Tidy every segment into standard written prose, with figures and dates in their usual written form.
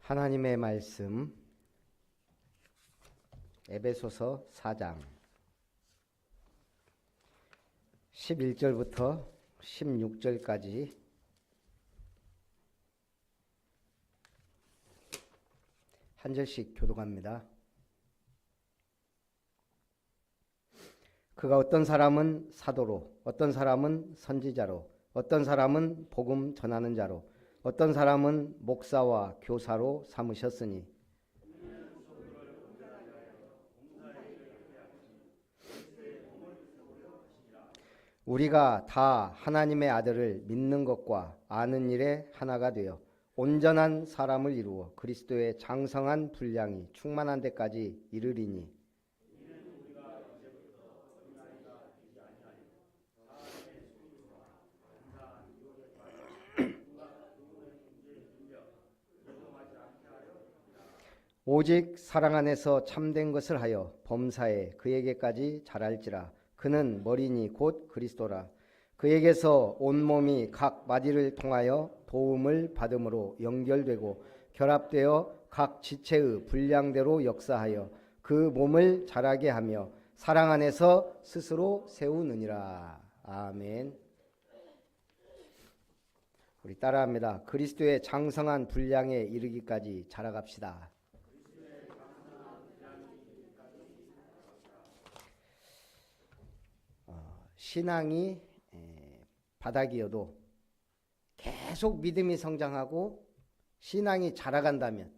하나님의 말씀 에베소서 4장 11절부터 16절까지 한 절씩 교독합니다. 그가 어떤 사람은 사도로, 어떤 사람은 선지자로, 어떤 사람은 복음 전하는 자로, 어떤 사람은 목사와 교사로 삼으셨으니 우리가 다 하나님의 아들을 믿는 것과 아는 일에 하나가 되어 온전한 사람을 이루어 그리스도의 장성한 분량이 충만한 데까지 이르리니 오직 사랑 안에서 참된 것을 하여 범사에 그에게까지 자랄지라. 그는 머리니 곧 그리스도라. 그에게서 온몸이 각 마디를 통하여 도움을 받음으로 연결되고 결합되어 각 지체의 분량대로 역사하여 그 몸을 자라게 하며 사랑 안에서 스스로 세우느니라. 아멘. 우리 따라합니다. 그리스도의 장성한 분량에 이르기까지 자라갑시다. 신앙이 바닥이어도 계속 믿음이 성장하고 신앙이 자라간다면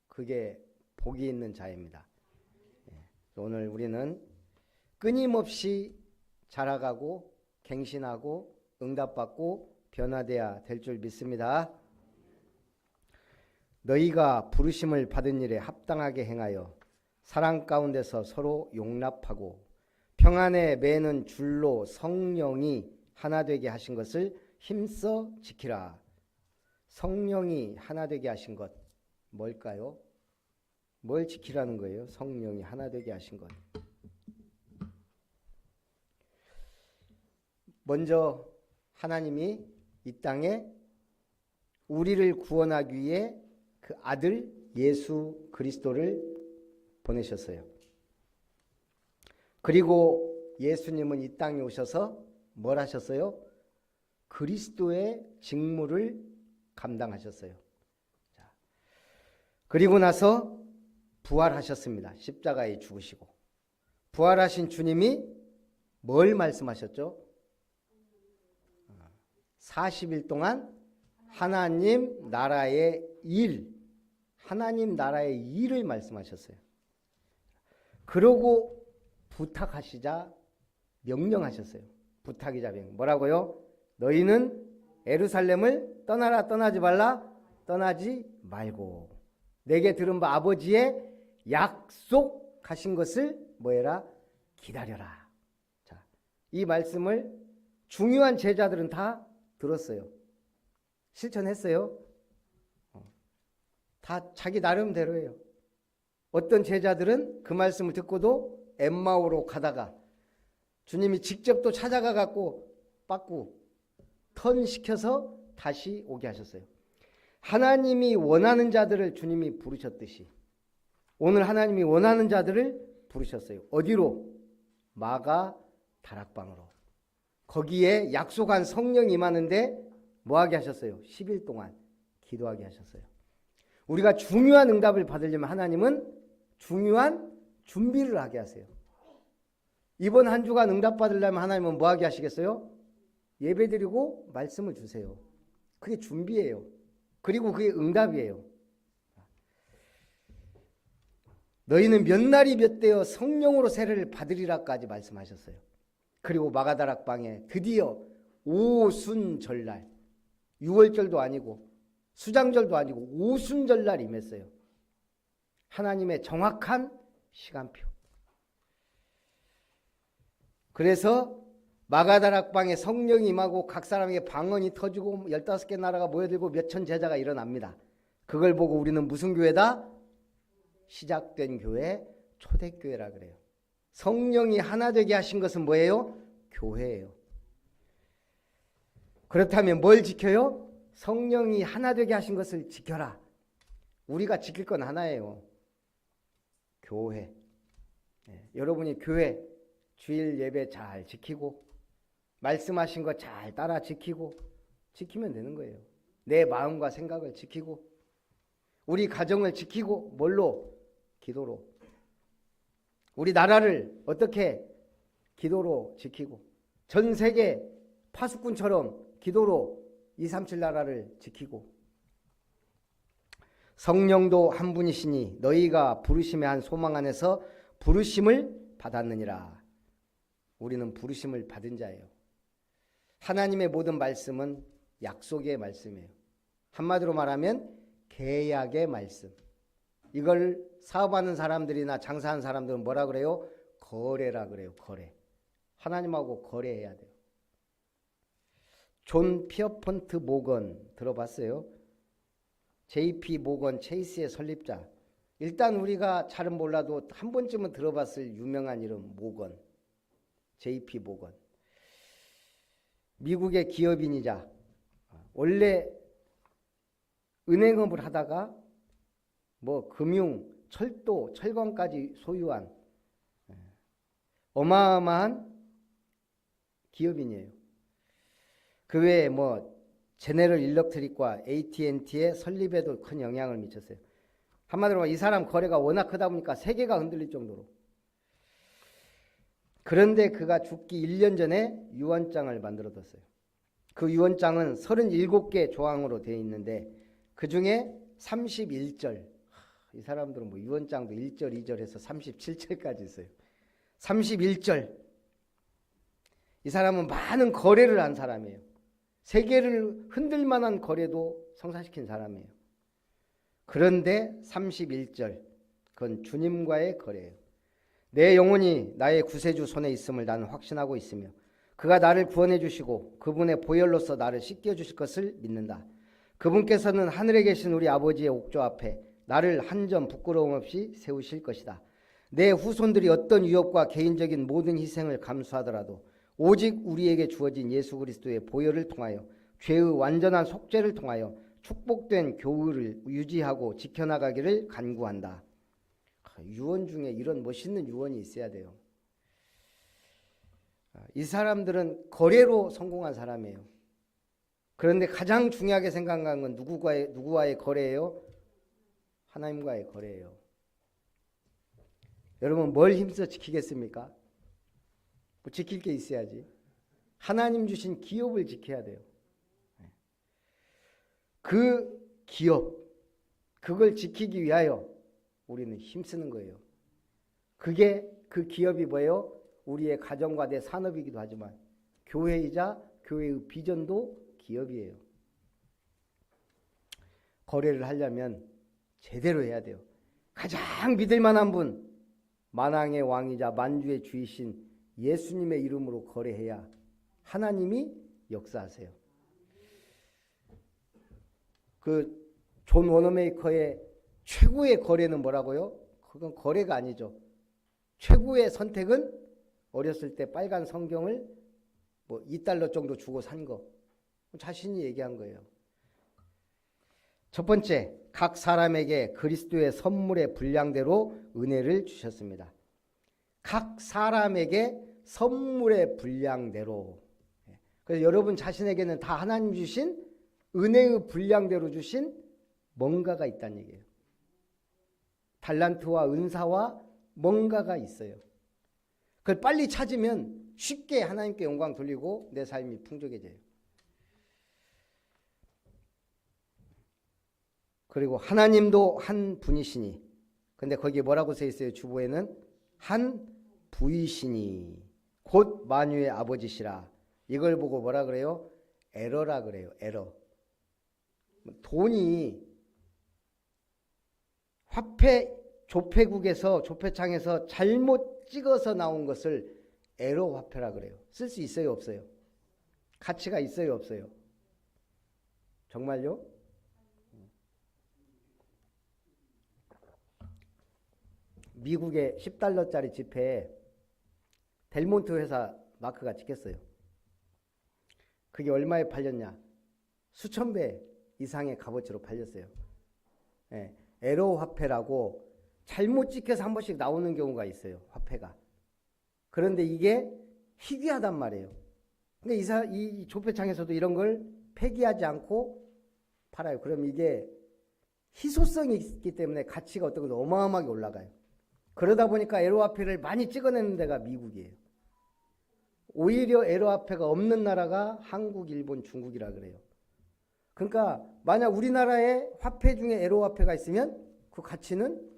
그게 복이 있는 자입니다. 오늘 우리는 끊임없이 자라가고 갱신하고 응답받고 변화되어야 될 줄 믿습니다. 너희가 부르심을 받은 일에 합당하게 행하여 사랑 가운데서 서로 용납하고 평안에 매는 줄로 성령이 하나 되게 하신 것을 힘써 지키라. 성령이 하나 되게 하신 것 뭘까요? 뭘 지키라는 거예요? 성령이 하나 되게 하신 것. 먼저 하나님이 이 땅에 우리를 구원하기 위해 그 아들 예수 그리스도를 보내셨어요. 그리고 예수님은 이 땅에 오셔서 뭘 하셨어요? 그리스도의 직무를 감당하셨어요. 자, 그리고 나서 부활하셨습니다. 십자가에 죽으시고. 부활하신 주님이 뭘 말씀하셨죠? 40일 동안 하나님 나라의 일, 하나님 나라의 일을 말씀하셨어요. 그러고 부탁하시자 명령하셨어요. 부탁이자 명령. 뭐라고요? 너희는 예루살렘을 떠나라. 떠나지 말라. 떠나지 말고 내게 들은 바 아버지의 약속하신 것을 뭐해라? 기다려라. 자, 이 말씀을 중요한 제자들은 다 들었어요. 실천했어요. 다 자기 나름대로예요. 어떤 제자들은 그 말씀을 듣고도 엠마오로 가다가 주님이 직접 또 찾아가 갖고 빠꾸 턴시켜서 다시 오게 하셨어요. 하나님이 원하는 자들을 주님이 부르셨듯이 오늘 하나님이 원하는 자들을 부르셨어요. 어디로? 마가 다락방으로. 거기에 약속한 성령이 임하는데 뭐하게 하셨어요? 10일 동안 기도하게 하셨어요. 우리가 중요한 응답을 받으려면 하나님은 중요한 준비를 하게 하세요. 이번 한 주간 응답 받으려면 하나님은 뭐 하게 하시겠어요? 예배 드리고 말씀을 주세요. 그게 준비예요. 그리고 그게 응답이에요. 너희는 몇 날이 몇 되어 성령으로 세례를 받으리라까지 말씀하셨어요. 그리고 마가다락방에 드디어 오순절날, 6월절도 아니고 수장절도 아니고 오순절날 임했어요. 하나님의 정확한 시간표. 그래서 마가다락방에 성령이 임하고 각 사람에게 방언이 터지고 15개 나라가 모여들고 몇천 제자가 일어납니다. 그걸 보고 우리는 무슨 교회다? 시작된 교회, 초대교회라 그래요. 성령이 하나 되게 하신 것은 뭐예요? 교회예요. 그렇다면 뭘 지켜요? 성령이 하나 되게 하신 것을 지켜라. 우리가 지킬 건 하나예요. 교회. 여러분이 교회 주일 예배 잘 지키고 말씀하신 거 잘 따라 지키면 되는 거예요. 내 마음과 생각을 지키고 우리 가정을 지키고 뭘로? 기도로. 우리 나라를 어떻게? 기도로 지키고 전 세계 파수꾼처럼 기도로 237 나라를 지키고 성령도 한 분이시니 너희가 부르심의 한 소망 안에서 부르심을 받았느니라. 우리는 부르심을 받은 자예요. 하나님의 모든 말씀은 약속의 말씀이에요. 한마디로 말하면 계약의 말씀. 이걸 사업하는 사람들이나 장사하는 사람들은 뭐라 그래요? 거래라 그래요. 거래. 하나님하고 거래해야 돼요. 존 피어폰트 모건 들어봤어요? JP 모건 체이스의 설립자. 일단 우리가 잘은 몰라도 한 번쯤은 들어봤을 유명한 이름 모건. JP 모건. 미국의 기업인이자 원래 은행업을 하다가 뭐 금융, 철도, 철강까지 소유한 어마어마한 기업인이에요. 그 외에 뭐 제네럴 일렉트릭과 AT&T의 설립에도 큰 영향을 미쳤어요. 한마디로 이 사람 거래가 워낙 크다 보니까 세계가 흔들릴 정도로. 그런데 그가 죽기 1년 전에 유언장을 만들어뒀어요. 그 유언장은 37개 조항으로 되어 있는데 그 중에 31절. 이 사람들은 뭐 유언장도 1절, 2절 해서 37절까지 있어요. 31절. 이 사람은 많은 거래를 한 사람이에요. 세계를 흔들 만한 거래도 성사시킨 사람이에요. 그런데 31절. 그건 주님과의 거래예요. 내 영혼이 나의 구세주 손에 있음을 나는 확신하고 있으며 그가 나를 구원해 주시고 그분의 보혈로서 나를 씻겨 주실 것을 믿는다. 그분께서는 하늘에 계신 우리 아버지의 옥조 앞에 나를 한 점 부끄러움 없이 세우실 것이다. 내 후손들이 어떤 위협과 개인적인 모든 희생을 감수하더라도 오직 우리에게 주어진 예수 그리스도의 보혈을 통하여 죄의 완전한 속죄를 통하여 축복된 교회를 유지하고 지켜나가기를 간구한다. 유언 중에 이런 멋있는 유언이 있어야 돼요. 이 사람들은 거래로 성공한 사람이에요. 그런데 가장 중요하게 생각한 건 누구와의 거래예요? 하나님과의 거래예요. 여러분 뭘 힘써 지키겠습니까? 뭐 지킬 게 있어야지. 하나님 주신 기업을 지켜야 돼요. 그 기업, 그걸 지키기 위하여 우리는 힘쓰는 거예요. 그게 그 기업이 뭐예요? 우리의 가정과 내 산업이기도 하지만 교회이자 교회의 비전도 기업이에요. 거래를 하려면 제대로 해야 돼요. 가장 믿을 만한 분, 만왕의 왕이자 만주의 주이신 예수님의 이름으로 거래해야 하나님이 역사하세요. 그 존 워너메이커의 최고의 거래는 뭐라고요? 그건 거래가 아니죠. 최고의 선택은 어렸을 때 빨간 성경을 뭐 $2 정도 주고 산 거. 자신이 얘기한 거예요. 첫 번째, 각 사람에게 그리스도의 선물의 분량대로 은혜를 주셨습니다. 각 사람에게 선물의 분량대로. 그래서 여러분 자신에게는 다 하나님 주신 은혜의 분량대로 주신 뭔가가 있다는 얘기예요. 달란트와 은사와 뭔가가 있어요. 그걸 빨리 찾으면 쉽게 하나님께 영광 돌리고 내 삶이 풍족해져요. 그리고 하나님도 한 분이시니, 근데 거기에 뭐라고 써 있어요? 주보에는 한 부이시니 곧 만유의 아버지시라. 이걸 보고 뭐라 그래요? 에러라 그래요. 에러. 돈이 화폐 조폐국에서 조폐창에서 잘못 찍어서 나온 것을 에러 화폐라 그래요. 쓸 수 있어요, 없어요? 가치가 있어요, 없어요? 정말요? 미국의 $10짜리 지폐에 델몬트 회사 마크가 찍혔어요. 그게 얼마에 팔렸냐? 수천 배 이상의 값어치로 팔렸어요. 예. 에러 화폐라고 잘못 찍혀서 한 번씩 나오는 경우가 있어요. 화폐가. 그런데 이게 희귀하단 말이에요. 근데 이 조폐창에서도 이런 걸 폐기하지 않고 팔아요. 그럼 이게 희소성이 있기 때문에 가치가 어떤 것도 어마어마하게 올라가요. 그러다 보니까 에로화폐를 많이 찍어내는 데가 미국이에요. 오히려 에로화폐가 없는 나라가 한국, 일본, 중국이라 그래요. 그러니까 만약 우리나라에 화폐 중에 에로화폐가 있으면 그 가치는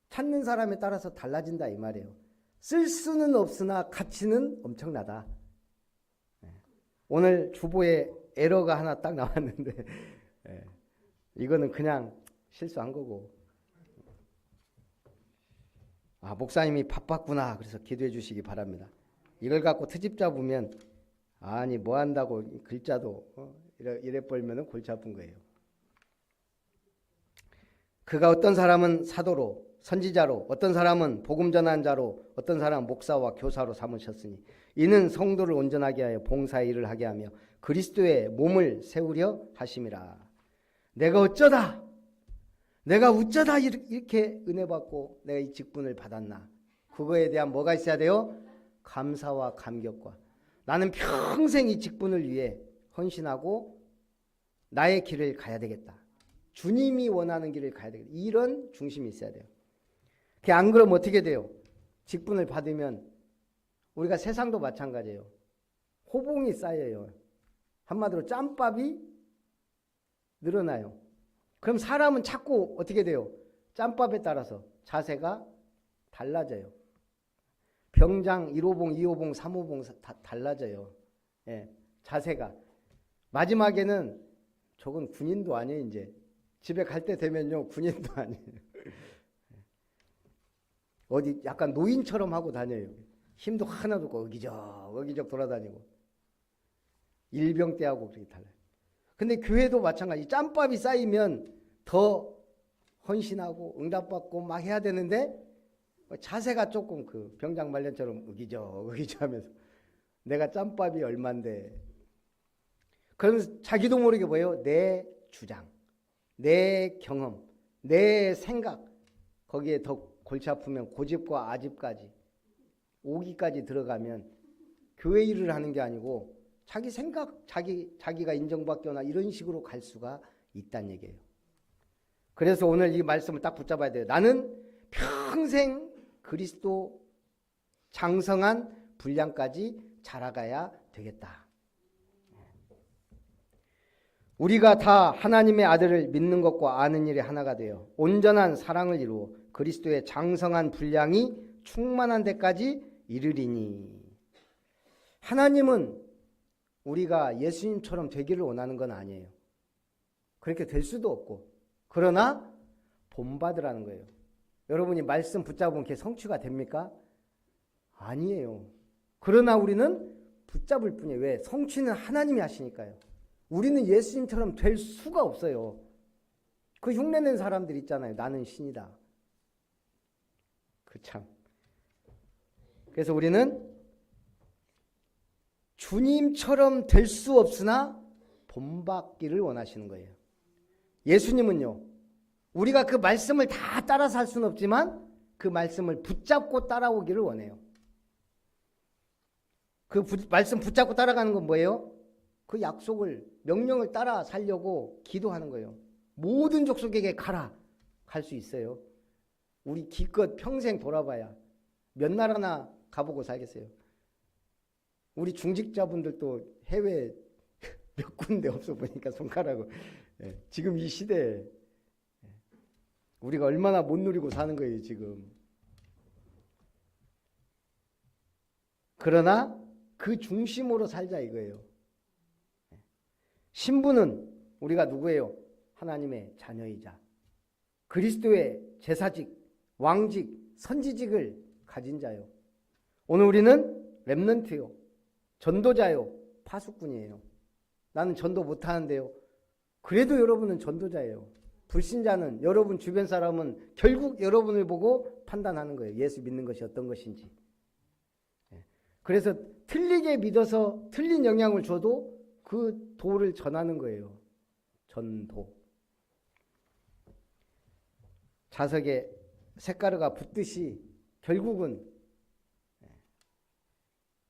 찾는 사람에 따라서 달라진다 이 말이에요. 쓸 수는 없으나 가치는 엄청나다. 오늘 주보에 에러가 하나 딱 나왔는데 이거는 그냥 실수한 거고. 아, 목사님이 바빴구나. 그래서 기도해 주시기 바랍니다. 이걸 갖고 트집 잡으면 아니 뭐 한다고 글자도 이래 벌면은 골치 아픈 거예요. 그가 어떤 사람은 사도로 선지자로 어떤 사람은 복음 전한 자로 어떤 사람은 목사와 교사로 삼으셨으니 이는 성도를 온전하게 하여 봉사의 일을 하게 하며 그리스도의 몸을 세우려 하심이라. 내가 어쩌다 이렇게 은혜 받고 내가 이 직분을 받았나. 그거에 대한 뭐가 있어야 돼요? 감사와 감격과 나는 평생 이 직분을 위해 헌신하고 나의 길을 가야 되겠다. 주님이 원하는 길을 가야 되겠다. 이런 중심이 있어야 돼요. 안 그러면 어떻게 돼요? 직분을 받으면 우리가 세상도 마찬가지예요. 호봉이 쌓여요. 한마디로 짬밥이 늘어나요. 그럼 사람은 자꾸 어떻게 돼요? 짬밥에 따라서 자세가 달라져요. 병장 1호봉, 2호봉, 3호봉 다 달라져요. 예, 자세가. 마지막에는 저건 군인도 아니에요. 이제 집에 갈 때 되면요 군인도 아니에요. 어디 약간 노인처럼 하고 다녀요. 힘도 하나도 없고 어기적 돌아다니고 일병대하고 그렇게 달라요. 근데 교회도 마찬가지. 짬밥이 쌓이면 더 헌신하고 응답받고 막 해야 되는데 자세가 조금 그 병장 말년처럼 의기적 하면서 내가 짬밥이 얼만데 그러면서 자기도 모르게 뭐예요? 내 주장, 내 경험, 내 생각 거기에 더 골치 아프면 고집과 아집까지 오기까지 들어가면 교회 일을 하는 게 아니고 자기 생각, 자기가 인정받거나 이런 식으로 갈 수가 있다는 얘기예요. 그래서 오늘 이 말씀을 딱 붙잡아야 돼요. 나는 평생 그리스도 장성한 분량까지 자라가야 되겠다. 우리가 다 하나님의 아들을 믿는 것과 아는 일이 하나가 되어 온전한 사랑을 이루어 그리스도의 장성한 분량이 충만한 데까지 이르리니. 하나님은 우리가 예수님처럼 되기를 원하는 건 아니에요. 그렇게 될 수도 없고. 그러나 본받으라는 거예요. 여러분이 말씀 붙잡으면 그게 성취가 됩니까? 아니에요. 그러나 우리는 붙잡을 뿐이에요. 왜? 성취는 하나님이 하시니까요. 우리는 예수님처럼 될 수가 없어요. 그 흉내낸 사람들 있잖아요. 나는 신이다. 그 참. 그래서 우리는 주님처럼 될 수 없으나 본받기를 원하시는 거예요. 예수님은요. 우리가 그 말씀을 다 따라서 할 수는 없지만 그 말씀을 붙잡고 따라오기를 원해요. 그 말씀 붙잡고 따라가는 건 뭐예요? 그 약속을 명령을 따라 살려고 기도하는 거예요. 모든 족속에게 가라. 갈 수 있어요. 우리 기껏 평생 돌아봐야 몇 나라나 가보고 살겠어요. 우리 중직자분들도 해외 몇 군데 없어 보니까 손가락을. 지금 이 시대에 우리가 얼마나 못 누리고 사는 거예요 지금. 그러나 그 중심으로 살자 이거예요. 신부는 우리가 누구예요? 하나님의 자녀이자 그리스도의 제사직, 왕직, 선지직을 가진 자요. 오늘 우리는 렘넌트요. 전도자요. 파수꾼이에요. 나는 전도 못하는데요. 그래도 여러분은 전도자예요. 불신자는 여러분 주변 사람은 결국 여러분을 보고 판단하는 거예요. 예수 믿는 것이 어떤 것인지. 그래서 틀리게 믿어서 틀린 영향을 줘도 그 도를 전하는 거예요. 전도. 자석에 색가루가 붙듯이 결국은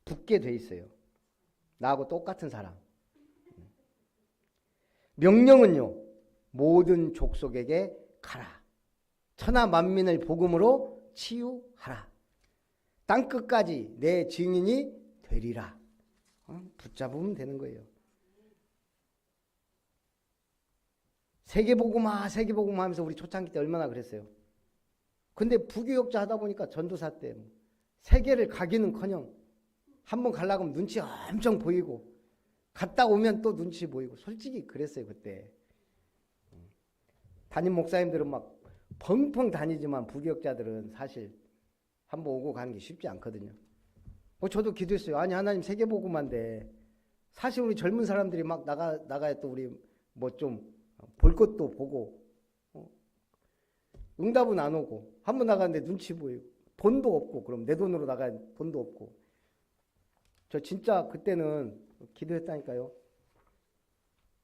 붙게 돼 있어요. 나하고 똑같은 사람. 명령은요, 모든 족속에게 가라. 천하 만민을 복음으로 치유하라. 땅끝까지 내 증인이 되리라. 붙잡으면 되는 거예요. 세계복음화 세계복음화 하면서 우리 초창기 때 얼마나 그랬어요. 근데 부교역자 하다 보니까 전도사 때 세계를 가기는커녕 한번 가려고 하면 눈치 엄청 보이고 갔다 오면 또 눈치 보이고 솔직히 그랬어요. 그때 담임 목사님들은 막 펑펑 다니지만 부교역자들은 사실 한번 오고 가는 게 쉽지 않거든요. 저도 기도했어요. 아니 하나님 세계복음화인데 사실 우리 젊은 사람들이 막 나가야 또 우리 뭐 좀 볼 것도 보고 응답은 안 오고 한번 나가는데 눈치 보이고 돈도 없고 그럼 내 돈으로 나가야 돈도 없고 저 진짜 그때는 기도했다니까요.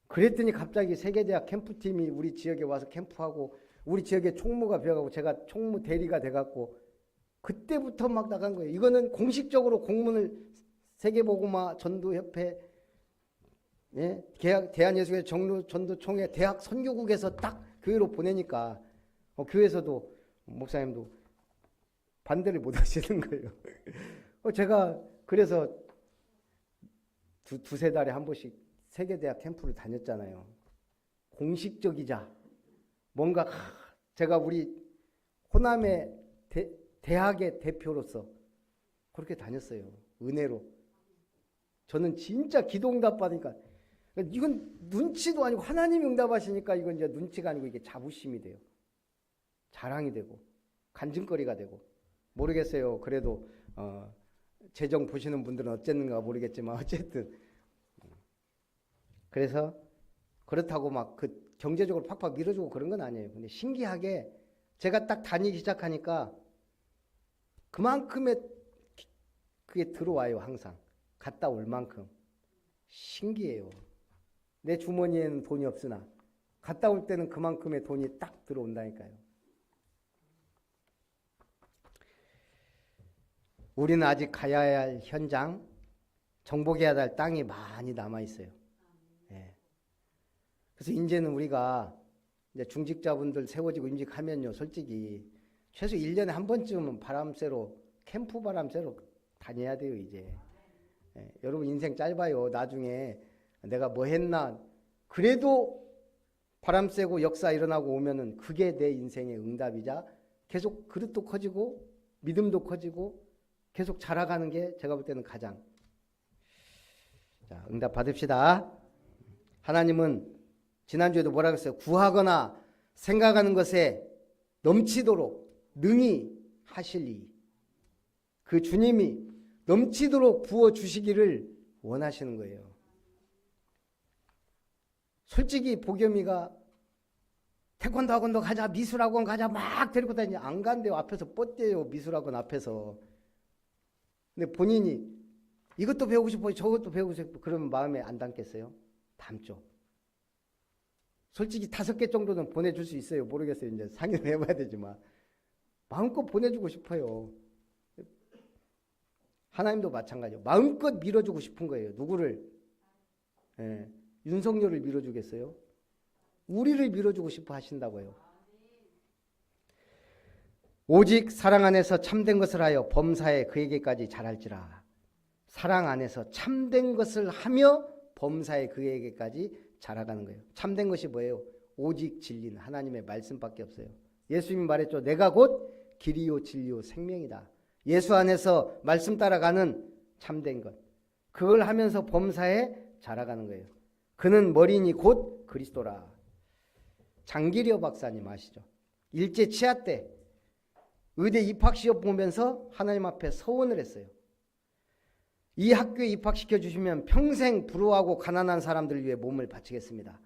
그랬더니 갑자기 세계대학 캠프팀이 우리 지역에 와서 캠프하고 우리 지역에 총무가 비어가고 제가 총무 대리가 돼갖고 그때부터 막 나간 거예요. 이거는 공식적으로 공문을 세계복음화 전도협회 대한예수교회 전도총회 대학 선교국에서 딱 교회로 보내니까 교회에서도 목사님도 반대를 못 하시는 거예요. 제가 그래서 두세 달에 한 번씩 세계대학 캠프를 다녔잖아요. 공식적이자 뭔가 제가 우리 호남의 대학의 대표로서 그렇게 다녔어요. 은혜로. 저는 진짜 기도 응답 받으니까 이건 눈치도 아니고 하나님이 응답하시니까 이건 이제 눈치가 아니고 이게 자부심이 돼요. 자랑이 되고 간증거리가 되고 모르겠어요. 그래도 재정 보시는 분들은 어쨌는가 모르겠지만 어쨌든 그래서 그렇다고 막 그 경제적으로 팍팍 밀어주고 그런 건 아니에요. 근데 신기하게 제가 딱 다니기 시작하니까 그만큼의 그게 들어와요. 항상 갔다 올 만큼. 신기해요. 내 주머니에는 돈이 없으나 갔다 올 때는 그만큼의 돈이 딱 들어온다니까요. 우리는 아직 가야 할 현장, 정복해야 할 땅이 많이 남아있어요. 예. 그래서 이제는 우리가 이제 중직자분들 세워지고 임직하면요, 솔직히 최소 1년에 한 번쯤은 바람 쐬러, 캠프 바람 쐬러 다녀야 돼요, 이제. 예. 여러분 인생 짧아요. 나중에 내가 뭐 했나, 그래도 바람 쐬고 역사 일어나고 오면은 그게 내 인생의 응답이자 계속 그릇도 커지고 믿음도 커지고 계속 자라가는 게 제가 볼 때는 가장. 자, 응답 받읍시다. 하나님은 지난주에도 뭐라 그랬어요? 구하거나 생각하는 것에 넘치도록 능히 하실리. 그 주님이 넘치도록 부어주시기를 원하시는 거예요. 솔직히 복염이가 태권도 학원도 가자, 미술학원 가자 막 데리고 다니지 안 간대요. 앞에서 뻗대요. 미술학원 앞에서. 근데 본인이 이것도 배우고 싶어요. 저것도 배우고 싶어요. 그러면 마음에 안 담겠어요? 담죠. 솔직히 5개 정도는 보내줄 수 있어요. 모르겠어요. 이제 상의를 해봐야 되지만. 마음껏 보내주고 싶어요. 하나님도 마찬가지예요. 마음껏 밀어주고 싶은 거예요. 누구를? 예, 윤석열을 밀어주겠어요? 우리를 밀어주고 싶어 하신다고요. 오직 사랑 안에서 참된 것을 하여 범사에 그에게까지 잘할지라. 사랑 안에서 참된 것을 하며 범사에 그에게까지 자라가는 거예요. 참된 것이 뭐예요? 오직 진리는 하나님의 말씀밖에 없어요. 예수님이 말했죠. 내가 곧 길이요 진리요 생명이다. 예수 안에서 말씀 따라가는 참된 것. 그걸 하면서 범사에 자라가는 거예요. 그는 머리니 곧 그리스도라. 장기려 박사님 아시죠? 일제 치하 때 의대 입학시험 보면서 하나님 앞에 서원을 했어요. 이 학교에 입학시켜 주시면 평생 부러워하고 가난한 사람들 위해 몸을 바치겠습니다.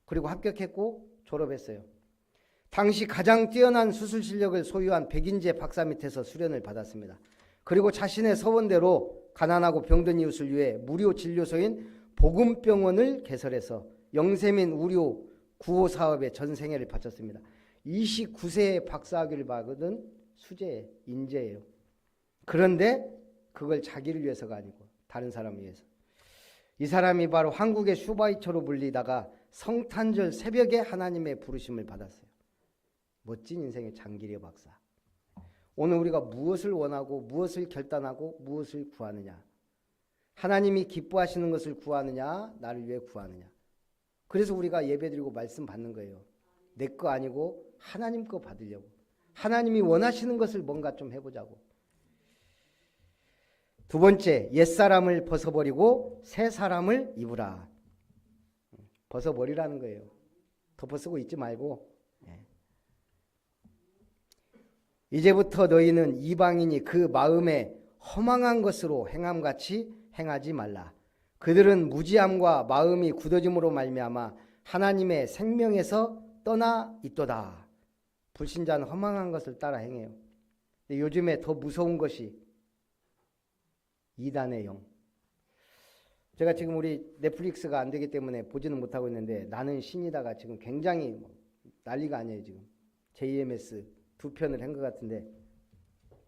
그리고 합격했고 졸업했어요. 당시 가장 뛰어난 수술 실력을 소유한 백인재 박사 밑에서 수련을 받았습니다. 그리고 자신의 서원대로 가난하고 병든 이웃을 위해 무료 진료소인 복음병원을 개설해서 영세민 의료 구호 사업에 전 생애를 바쳤습니다. 29세에 박사학위를 받은 수재, 인재예요. 그런데 그걸 자기를 위해서가 아니고 다른 사람을 위해서. 이 사람이 바로 한국의 슈바이처로 불리다가 성탄절 새벽에 하나님의 부르심을 받았어요. 멋진 인생의 장기려 박사. 오늘 우리가 무엇을 원하고 무엇을 결단하고 무엇을 구하느냐. 하나님이 기뻐하시는 것을 구하느냐, 나를 위해 구하느냐. 그래서 우리가 예배드리고 말씀 받는 거예요. 내 거 아니고 하나님 거 받으려고. 하나님이 원하시는 것을 뭔가 좀 해보자고. 두 번째, 옛사람을 벗어버리고 새 사람을 입으라. 벗어버리라는 거예요. 덮어쓰고 있지 말고. 이제부터 너희는 이방인이 그 마음에 허망한 것으로 행함같이 행하지 말라. 그들은 무지함과 마음이 굳어짐으로 말미암아 하나님의 생명에서 떠나 있도다. 불신자는 허망한 것을 따라 행해요. 근데 요즘에 더 무서운 것이 이단의 영. 제가 지금 우리 넷플릭스가 안 되기 때문에 보지는 못하고 있는데 나는 신이다가 지금 굉장히 난리가 아니에요. 지금 JMS 2편을 한 것 같은데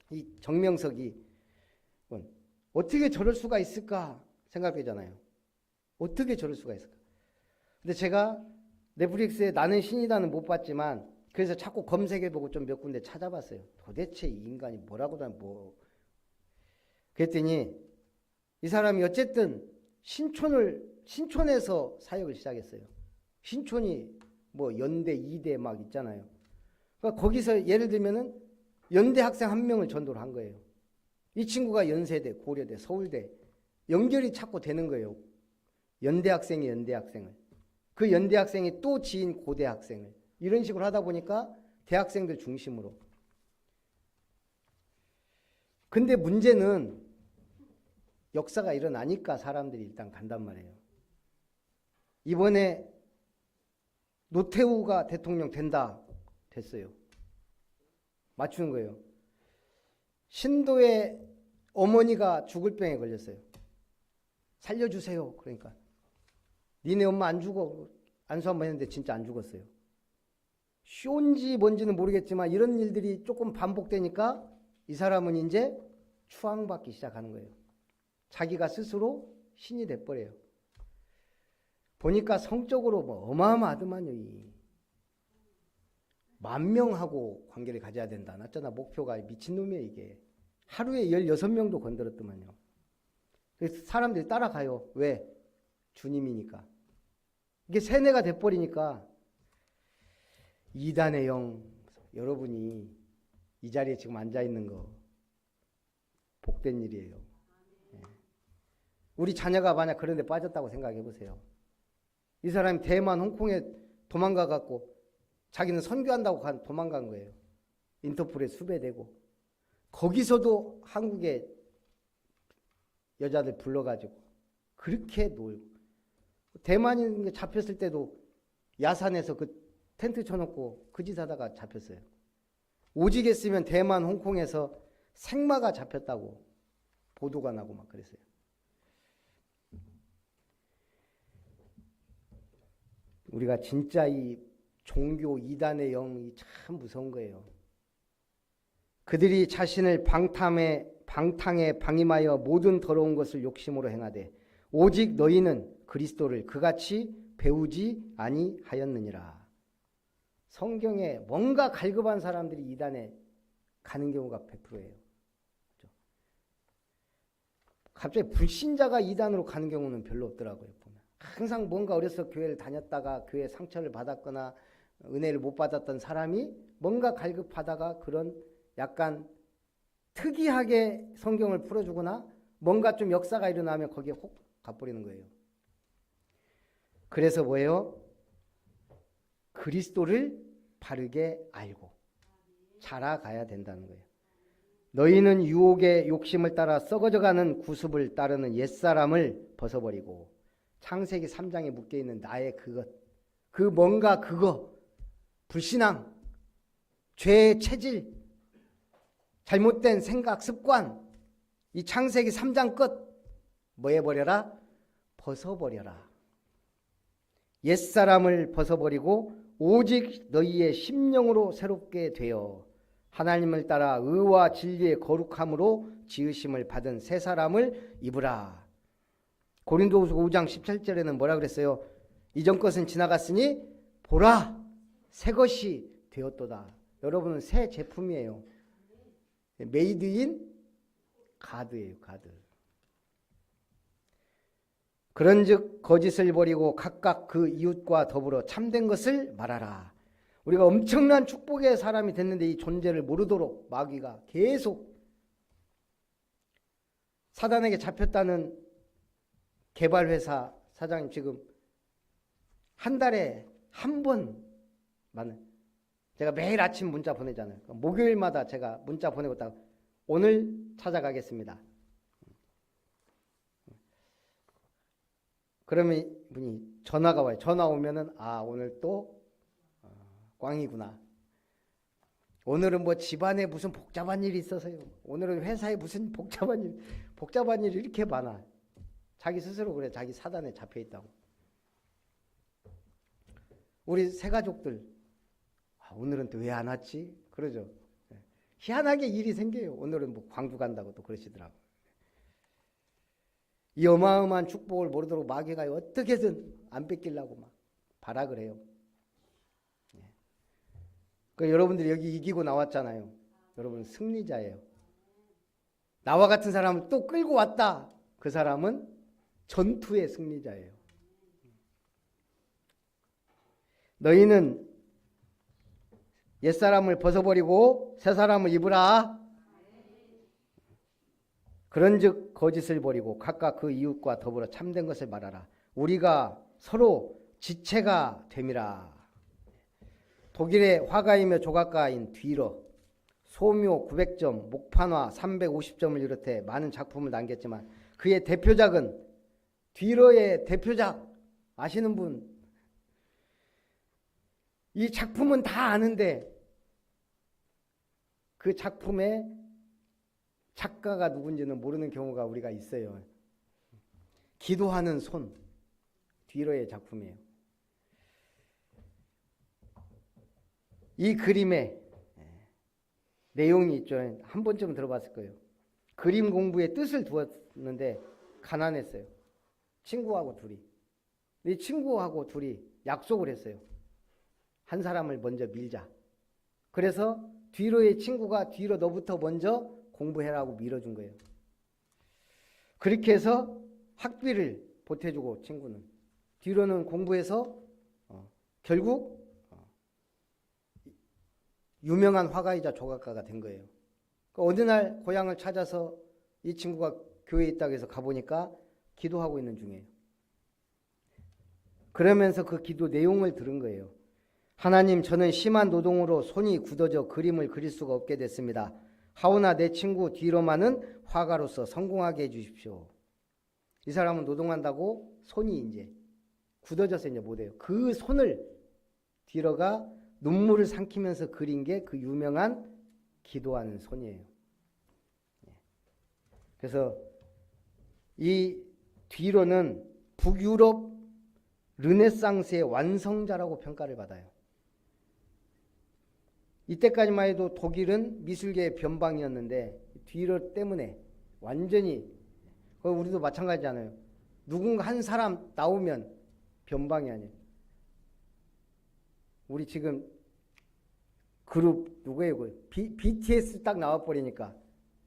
이 정명석이 어떻게 저럴 수가 있을까 생각되잖아요. 어떻게 저럴 수가 있을까. 근데 제가 넷플릭스에 나는 신이다는 못 봤지만 그래서 자꾸 검색해보고 좀 몇 군데 찾아봤어요. 도대체 이 인간이 뭐라고 다 뭐. 그랬더니 이 사람이 어쨌든 신촌에서 사역을 시작했어요. 신촌이 뭐 연대, 이대 막 있잖아요. 그러니까 거기서 예를 들면은 연대 학생 한 명을 전도를 한 거예요. 이 친구가 연세대, 고려대, 서울대 연결이 자꾸 되는 거예요. 연대 학생이 연대 학생을. 그 연대 학생이 또 지인 고대 학생을. 이런 식으로 하다 보니까 대학생들 중심으로. 근데 문제는 역사가 일어나니까 사람들이 일단 간단 말이에요. 이번에 노태우가 대통령 된다. 됐어요. 맞추는 거예요. 신도의 어머니가 죽을 병에 걸렸어요. 살려주세요. 그러니까 니네 엄마 안 죽어. 안수 한번 했는데 진짜 안 죽었어요. 쇼인지 뭔지는 모르겠지만 이런 일들이 조금 반복되니까 이 사람은 이제 추앙받기 시작하는 거예요. 자기가 스스로 신이 돼버려요. 보니까 성적으로 뭐 어마어마하더만요. 10,000명하고 관계를 가져야 된다. 낫잖아. 목표가 미친놈이에요. 이게. 하루에 16명도 건드렸더만요. 그래서 사람들이 따라가요. 왜? 주님이니까. 이게 세뇌가 돼버리니까 이단의 영, 여러분이 이 자리에 지금 앉아있는 거 복된 일이에요. 우리 자녀가 만약 그런 데 빠졌다고 생각해 보세요. 이 사람이 대만, 홍콩에 도망가 갖고 자기는 선교한다고 도망간 거예요. 인터폴에 수배되고 거기서도 한국의 여자들 불러가지고 그렇게 놀고 대만인 잡혔을 때도 야산에서 그 텐트 쳐놓고 그 짓 하다가 잡혔어요. 오직 했으면 대만, 홍콩에서 생마가 잡혔다고 보도가 나고 막 그랬어요. 우리가 진짜 이 종교 이단의 영이 참 무서운 거예요. 그들이 자신을 방탕에 방임하여 모든 더러운 것을 욕심으로 행하되 오직 너희는 그리스도를 그같이 배우지 아니하였느니라. 성경에 뭔가 갈급한 사람들이 이단에 가는 경우가 100%예요. 그렇죠? 갑자기 불신자가 이단으로 가는 경우는 별로 없더라고요. 보면. 항상 뭔가 어려서 교회를 다녔다가 교회 상처를 받았거나 은혜를 못 받았던 사람이 뭔가 갈급하다가 그런 약간 특이하게 성경을 풀어주거나 뭔가 좀 역사가 일어나면 거기에 혹 가버리는 거예요. 그래서 뭐예요? 그리스도를 바르게 알고 자라가야 된다는 거예요. 너희는 유혹의 욕심을 따라 썩어져가는 구습을 따르는 옛사람을 벗어버리고 창세기 3장에 묶여있는 나의 그것, 그 뭔가 그거, 불신앙, 죄의 체질, 잘못된 생각, 습관, 이 창세기 3장 끝 뭐 해버려라? 벗어버려라. 옛사람을 벗어버리고 오직 너희의 심령으로 새롭게 되어 하나님을 따라 의와 진리의 거룩함으로 지으심을 받은 새 사람을 입으라. 고린도후서 5장 17절에는 뭐라 그랬어요? 이전 것은 지나갔으니 보라 새 것이 되었도다. 여러분은 새 제품이에요. 메이드 인 가드예요. 가드. 그런즉 거짓을 버리고 각각 그 이웃과 더불어 참된 것을 말하라. 우리가 엄청난 축복의 사람이 됐는데 이 존재를 모르도록 마귀가 계속 사단에게 잡혔다는 개발회사 사장님 지금 한 달에 한 번만 제가 매일 아침 문자 보내잖아요. 목요일마다 제가 문자 보내고 있다가 오늘 찾아가겠습니다. 그러면 분이 전화가 와요. 전화 오면은 아 오늘 또 꽝이구나. 오늘은 뭐 집안에 무슨 복잡한 일이 있어서요. 오늘은 회사에 무슨 복잡한 일이 이렇게 많아. 자기 스스로 그래. 자기 사단에 잡혀 있다고. 우리 새 가족들 오늘은 또 왜 안 왔지? 그러죠. 희한하게 일이 생겨요. 오늘은 뭐 광주 간다고 또 그러시더라고. 이 어마어마한 축복을 모르도록 마귀가 어떻게든 안 뺏기려고 막 발악을 해요. 그 여러분들이 여기 이기고 나왔잖아요. 여러분 승리자예요. 나와 같은 사람을 또 끌고 왔다. 그 사람은 전투의 승리자예요. 너희는 옛사람을 벗어버리고 새사람을 입으라. 그런즉 거짓을 버리고 각각 그 이웃과 더불어 참된 것을 말하라. 우리가 서로 지체가 됨이라. 독일의 화가이며 조각가인 뒤러 소묘 900점, 목판화 350점을 비롯해 많은 작품을 남겼지만 그의 대표작은 뒤러의 대표작 아시는 분? 이 작품은 다 아는데 그 작품의 작가가 누군지는 모르는 경우가 우리가 있어요. 기도하는 손, 뒤러의 작품이에요. 이 그림의 내용이 있죠. 한 번쯤은 들어봤을 거예요. 그림 공부에 뜻을 두었는데 가난했어요. 친구하고 둘이. 이 친구하고 둘이 약속을 했어요. 한 사람을 먼저 밀자. 그래서 뒤로의 친구가 뒤로 너부터 먼저 공부해라고 밀어준 거예요. 그렇게 해서 학비를 보태주고 친구는 뒤로는 공부해서 결국 유명한 화가이자 조각가가 된 거예요. 어느 날 고향을 찾아서 이 친구가 교회에 있다고 해서 가보니까 기도하고 있는 중이에요. 그러면서 그 기도 내용을 들은 거예요. 하나님, 저는 심한 노동으로 손이 굳어져 그림을 그릴 수가 없게 됐습니다. 하오나 내 친구 뒤로만은 화가로서 성공하게 해주십시오. 이 사람은 노동한다고 손이 이제 굳어져서 이제 못해요. 그 손을 뒤로가 눈물을 삼키면서 그린 게 그 유명한 기도하는 손이에요. 그래서 이 뒤로는 북유럽 르네상스의 완성자라고 평가를 받아요. 이때까지만 해도 독일은 미술계의 변방이었는데 뒤로 때문에 완전히 우리도 마찬가지잖아요. 누군가 한 사람 나오면 변방이 아니에요. 우리 지금 그룹 누구예요? BTS 딱 나와버리니까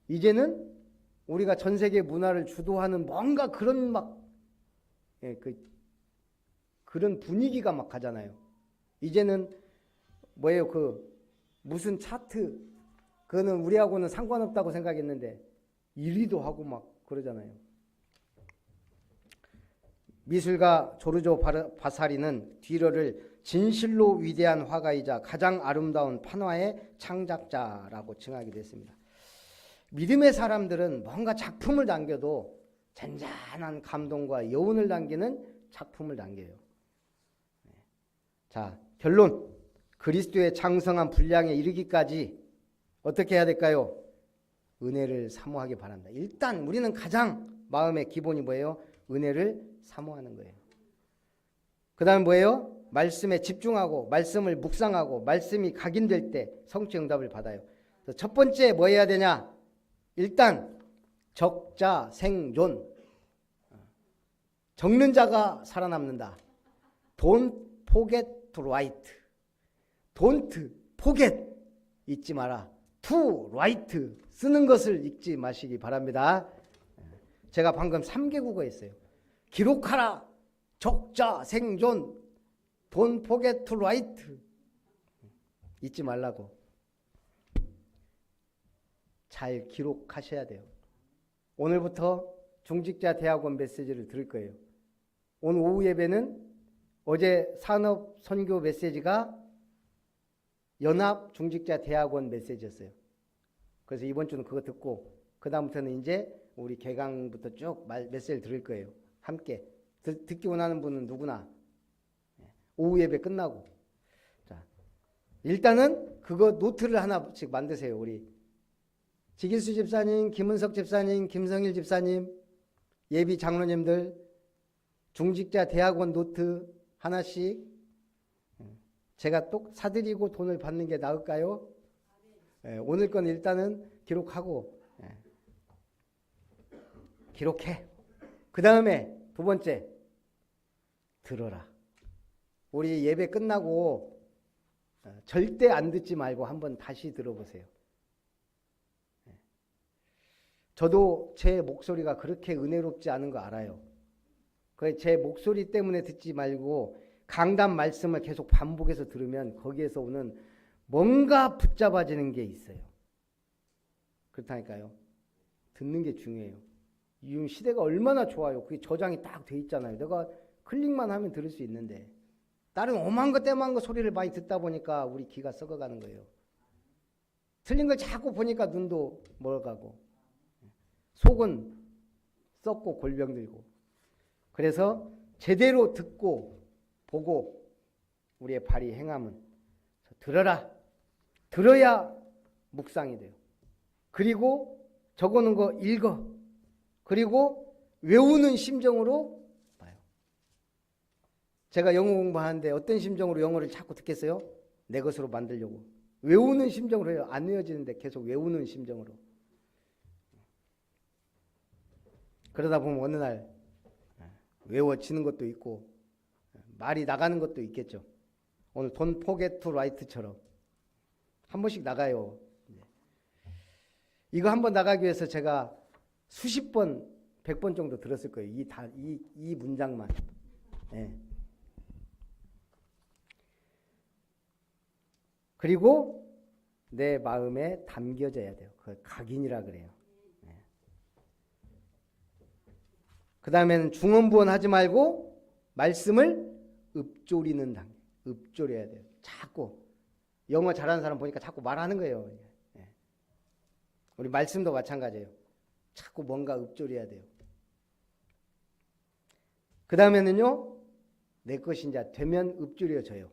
이제는 우리가 전 세계 문화를 주도하는 뭔가 그런 막 그런 분위기가 막 가잖아요. 이제는 뭐예요? 무슨 차트 그거는 우리하고는 상관없다고 생각했는데 1위도 하고 막 그러잖아요. 미술가 조르조 바사리는 뒤러를 진실로 위대한 화가이자 가장 아름다운 판화의 창작자라고 칭하기도 했습니다. 믿음의 사람들은 뭔가 작품을 남겨도 잔잔한 감동과 여운을 남기는 작품을 남겨요. 자, 결론. 그리스도의 장성한 분량에 이르기까지 어떻게 해야 될까요? 은혜를 사모하기 바랍니다. 일단 우리는 가장 마음의 기본이 뭐예요? 은혜를 사모하는 거예요. 그 다음에 뭐예요? 말씀에 집중하고 말씀을 묵상하고 말씀이 각인될 때 성취 응답을 받아요. 그래서 첫 번째 뭐 해야 되냐? 일단 적자 생존. 적는 자가 살아남는다. Don't forget to write. Don't forget. 잊지 마라. To write. 쓰는 것을 잊지 마시기 바랍니다. 제가 방금 3개 국어 했어요. 기록하라. 적자 생존. Don't forget to write. 잊지 말라고. 잘 기록하셔야 돼요. 오늘부터 중직자 대학원 메시지를 들을 거예요. 오늘 오후 예배는 어제 산업 선교 메시지가 연합 중직자 대학원 메시지였어요. 그래서 이번 주는 그거 듣고 그 다음부터는 이제 우리 개강부터 쭉 메시지를 들을 거예요. 함께 듣기 원하는 분은 누구나 오후 예배 끝나고. 자, 일단은 그거 노트를 하나씩 만드세요. 우리 지길수 집사님, 김은석 집사님, 김성일 집사님, 예비 장로님들 중직자 대학원 노트 하나씩 제가 또 사드리고 돈을 받는 게 나을까요? 오늘 건 일단은 기록하고 기록해. 그 다음에 두 번째 들어라. 우리 예배 끝나고 절대 안 듣지 말고 한번 다시 들어보세요. 저도 제 목소리가 그렇게 은혜롭지 않은 거 알아요. 제 목소리 때문에 듣지 말고 강단 말씀을 계속 반복해서 들으면 거기에서 오는 뭔가 붙잡아지는 게 있어요. 그렇다니까요. 듣는 게 중요해요. 이 시대가 얼마나 좋아요. 그게 저장이 딱 돼 있잖아요. 내가 클릭만 하면 들을 수 있는데 다른 오만 거 때만 거 소리를 많이 듣다 보니까 우리 귀가 썩어가는 거예요. 틀린 걸 자꾸 보니까 눈도 멀어가고 속은 썩고 골병 들고. 그래서 제대로 듣고 보고 우리의 발이 행함은 들어라. 들어야 묵상이 돼요. 그리고 적어놓은 거 읽어. 그리고 외우는 심정으로 봐요. 제가 영어 공부하는데 어떤 심정으로 영어를 자꾸 듣겠어요? 내 것으로 만들려고. 외우는 심정으로 해요. 안 외워지는데 계속 외우는 심정으로. 그러다 보면 어느 날 외워지는 것도 있고 말이 나가는 것도 있겠죠. 오늘 Don't forget to write처럼 한 번씩 나가요. 이거 한 번 나가기 위해서 제가 수십 번, 100번 정도 들었을 거예요. 이 문장만. 네. 그리고 내 마음에 담겨져야 돼요. 그걸 각인이라 그래요. 네. 그 다음에는 중언부언 하지 말고 말씀을 읊조리는 단계. 읊조려야 돼요. 자꾸. 영어 잘하는 사람 보니까 자꾸 말하는 거예요. 네. 우리 말씀도 마찬가지예요. 자꾸 뭔가 읊조려야 돼요. 그 다음에는요, 내 것이 이제 되면 읊조려져요.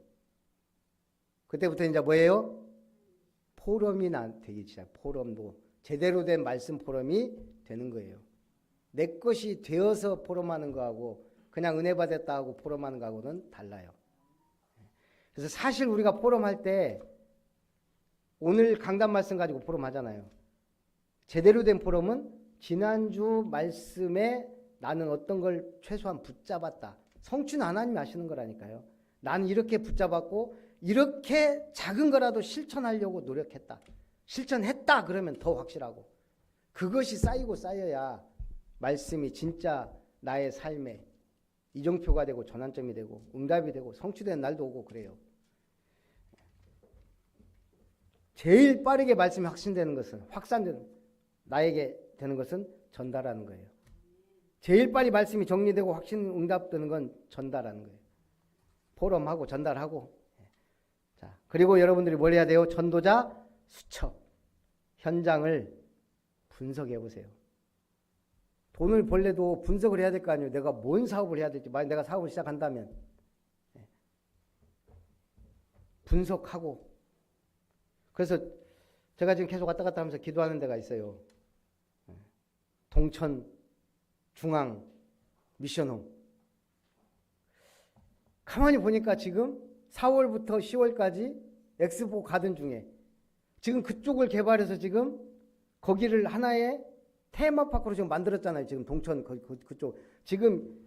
그때부터 이제 뭐예요? 포럼이 되기 시작. 포럼도 제대로 된 말씀 포럼이 되는 거예요. 내 것이 되어서 포럼하는 거하고 그냥 은혜 받았다 하고 포럼하는 거하고는 달라요. 그래서 사실 우리가 포럼할 때 오늘 강단 말씀 가지고 포럼하잖아요. 제대로 된 포럼은 지난주 말씀에 나는 어떤 걸 최소한 붙잡았다. 성취는 하나님이 하시는 거라니까요. 나는 이렇게 붙잡았고 이렇게 작은 거라도 실천하려고 노력했다. 실천했다 그러면 더 확실하고 그것이 쌓이고 쌓여야 말씀이 진짜 나의 삶에 이정표가 되고 전환점이 되고 응답이 되고 성취되는 날도 오고 그래요. 제일 빠르게 말씀이 확신되는 것은 확산되는 나에게 되는 것은 전달하는 거예요. 제일 빨리 말씀이 정리되고 확신 응답되는 건 전달하는 거예요. 포럼하고 전달하고. 자, 그리고 여러분들이 뭘 해야 돼요? 전도자 수첩. 현장을 분석해 보세요. 돈을 벌래도 분석을 해야 될 거 아니에요. 내가 뭔 사업을 해야 될지. 만약 내가 사업을 시작한다면 분석하고. 그래서 제가 지금 계속 왔다 갔다 하면서 기도하는 데가 있어요. 동천 중앙 미션홈. 가만히 보니까 지금 4월부터 10월까지 엑스포 가든 중에 지금 그쪽을 개발해서 지금 거기를 하나의 테마파크로 지금 만들었잖아요. 지금 동천 그쪽 지금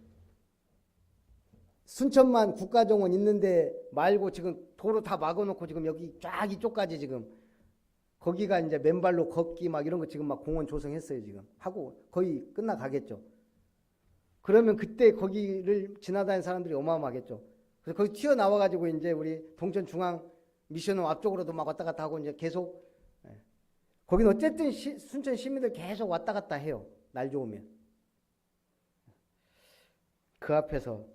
순천만 국가정원 있는데 말고 지금 도로 다 막아놓고 지금 여기 쫙 이쪽까지 지금 거기가 이제 맨발로 걷기 막 이런 거 지금 막 공원 조성했어요. 지금 하고 거의 끝나가겠죠. 그러면 그때 거기를 지나다니는 사람들이 어마어마하겠죠. 그래서 거기 튀어나와가지고 이제 우리 동천 중앙 미션홈 앞쪽으로도 막 왔다 갔다 하고 이제 계속 거기는 어쨌든 순천 시민들 계속 왔다 갔다 해요. 날 좋으면. 그 앞에서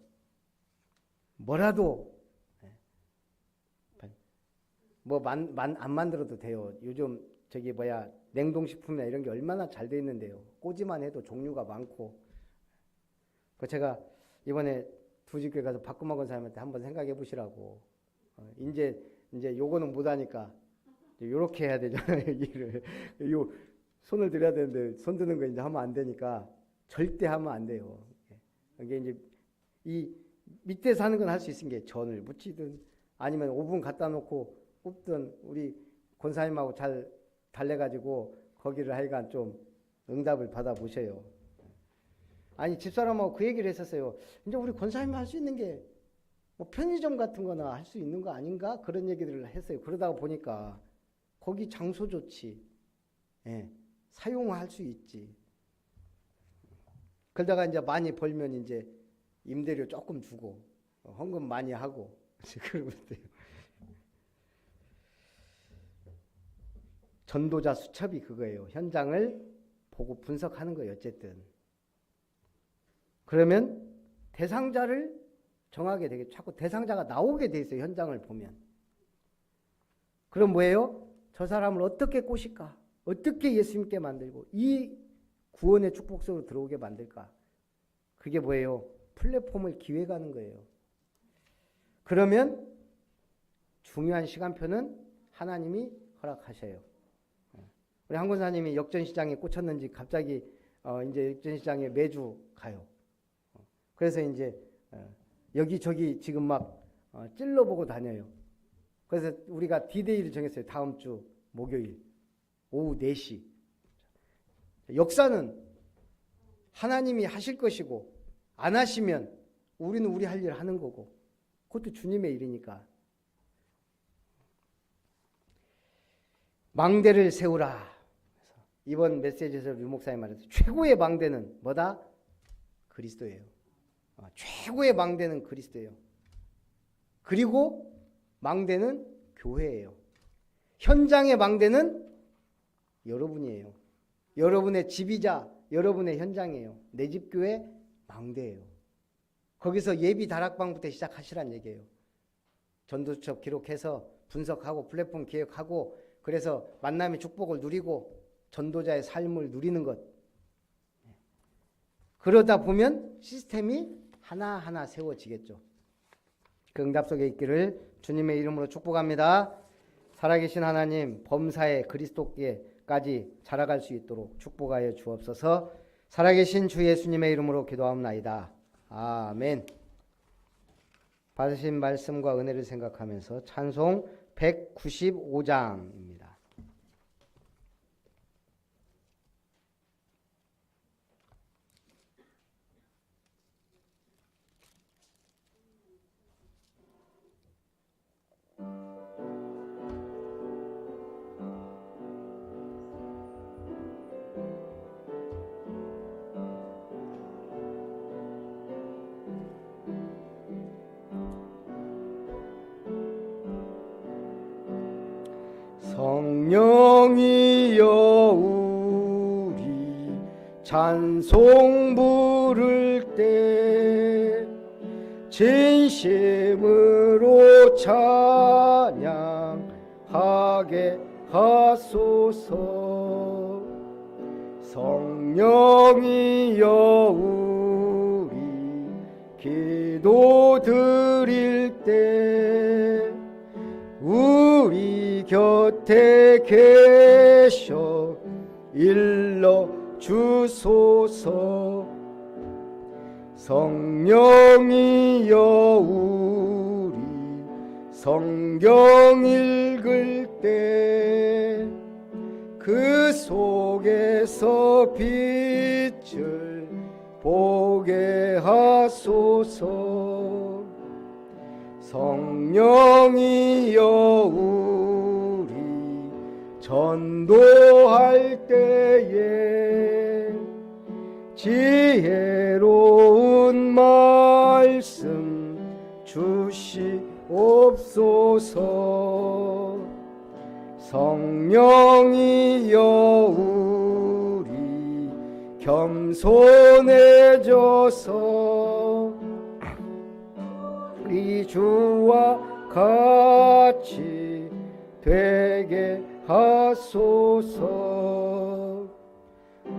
뭐라도 뭐 안 만들어도 돼요. 요즘 저기 뭐야 냉동식품이나 이런 게 얼마나 잘 돼 있는데요. 꼬지만 해도 종류가 많고. 그 제가 이번에 두집교회 가서 바꿔 먹은 사람한테 한번 생각해 보시라고. 이제 요거는 못하니까 요렇게 해야 되잖아요. 일을 요 손을 들여야 되는데 손 드는 거 이제 하면 안 되니까 절대 하면 안 돼요. 이게 이제 이 밑에서 하는 건 할 수 있는 게 전을 묻히든 아니면 오븐 갖다 놓고 굽든 우리 권사님하고 잘 달래가지고 거기를 하여간 좀 응답을 받아 보셔요. 아니 집사람하고 그 얘기를 했었어요. 이제 우리 권사님이 할 수 있는 게 뭐 편의점 같은 거나 할 수 있는 거 아닌가? 그런 얘기들을 했어요. 그러다가 보니까 거기 장소 좋지. 예, 사용할 수 있지. 그러다가 이제 많이 벌면 이제 임대료 조금 주고 헌금 많이 하고 그러면 돼요. 전도자 수첩이 그거예요. 현장을 보고 분석하는 거예요. 어쨌든. 그러면 대상자를 정하게 되게 자꾸 대상자가 나오게 돼 있어요. 현장을 보면. 그럼 뭐예요? 저 사람을 어떻게 꼬실까? 어떻게 예수님께 만들고 이 구원의 축복 속으로 들어오게 만들까? 그게 뭐예요? 플랫폼을 기획하는 거예요. 그러면 중요한 시간표는 하나님이 허락하셔요. 우리 한 권사님이 역전시장에 꽂혔는지 갑자기 이제 역전시장에 매주 가요. 그래서 이제 여기저기 지금 막 찔러보고 다녀요. 그래서 우리가 디데이를 정했어요. 다음 주 목요일 오후 4시. 역사는 하나님이 하실 것이고 안 하시면 우리는 우리 할 일을 하는 거고 그것도 주님의 일이니까. 망대를 세우라. 이번 메시지에서 류 목사님 말했어요. 최고의 망대는 뭐다? 그리스도예요. 최고의 망대는 그리스도예요. 그리고 망대는 교회예요. 현장의 망대는 여러분이에요. 여러분의 집이자 여러분의 현장이에요. 내 집 교회 망대예요. 거기서 예비 다락방부터 시작하시란 얘기예요. 전도수첩 기록해서 분석하고 플랫폼 기획하고 그래서 만남의 축복을 누리고 전도자의 삶을 누리는 것. 그러다 보면 시스템이 하나하나 세워지겠죠. 그 응답 속에 있기를 주님의 이름으로 축복합니다. 살아계신 하나님, 범사의 그리스도께까지 자라갈 수 있도록 축복하여 주옵소서. 살아계신 주 예수님의 이름으로 기도하옵나이다. 아멘. 받으신 말씀과 은혜를 생각하면서 찬송 195장입니다. 성령이여 우리 찬송 부를 때 진심으로 찬양하게 하소서. 성령이여 우리 기도 드릴 때 우리 곁에 계셔 일러 주소서. 성령이여 성경 읽을 때 그 속에서 빛을 보게 하소서. 성령이여 우리 전도할 때에 지혜로운 말씀 주시옵소서. 성령이여 우리 겸손해져서 우리 주와 같이 되게 하소서.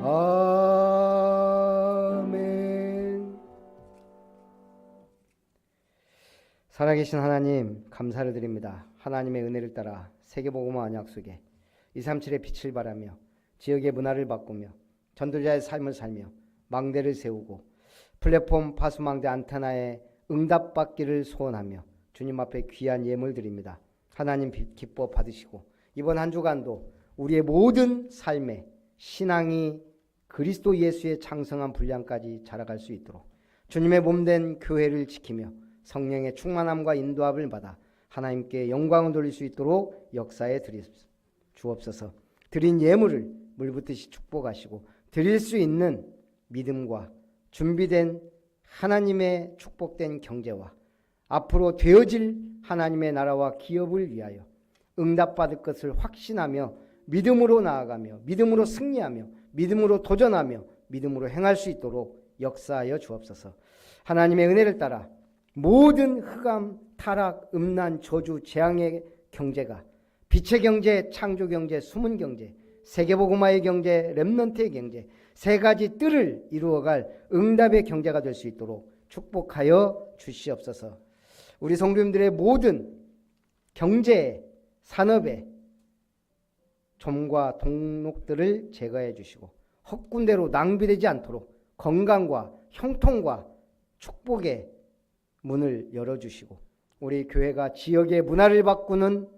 아멘. 살아계신 하나님, 감사를 드립니다. 하나님의 은혜를 따라 세계복음화 언약 속에 237의 빛을 발하며 지역의 문화를 바꾸며 전도자의 삶을 살며 망대를 세우고 플랫폼 파수망대 안테나에 응답받기를 소원하며 주님 앞에 귀한 예물 드립니다. 하나님 기뻐 받으시고 이번 한 주간도 우리의 모든 삶에 신앙이 그리스도 예수의 장성한 분량까지 자라갈 수 있도록 주님의 몸된 교회를 지키며 성령의 충만함과 인도함을 받아 하나님께 영광을 돌릴 수 있도록 역사에 주옵소서. 드린 예물을 물붓듯이 축복하시고 드릴 수 있는 믿음과 준비된 하나님의 축복된 경제와 앞으로 되어질 하나님의 나라와 기업을 위하여 응답받을 것을 확신하며 믿음으로 나아가며 믿음으로 승리하며 믿음으로 도전하며 믿음으로 행할 수 있도록 역사하여 주옵소서. 하나님의 은혜를 따라 모든 흑암, 타락, 음란, 저주, 재앙의 경제가 빛의 경제, 창조 경제, 숨은 경제, 세계복음화의 경제, 렘넌트의 경제, 세 가지 뜰을 이루어갈 응답의 경제가 될 수 있도록 축복하여 주시옵소서. 우리 성도님들의 모든 경제, 산업의 점과 동록들을 제거해 주시고 헛군대로 낭비되지 않도록 건강과 형통과 축복의 문을 열어주시고 우리 교회가 지역의 문화를 바꾸는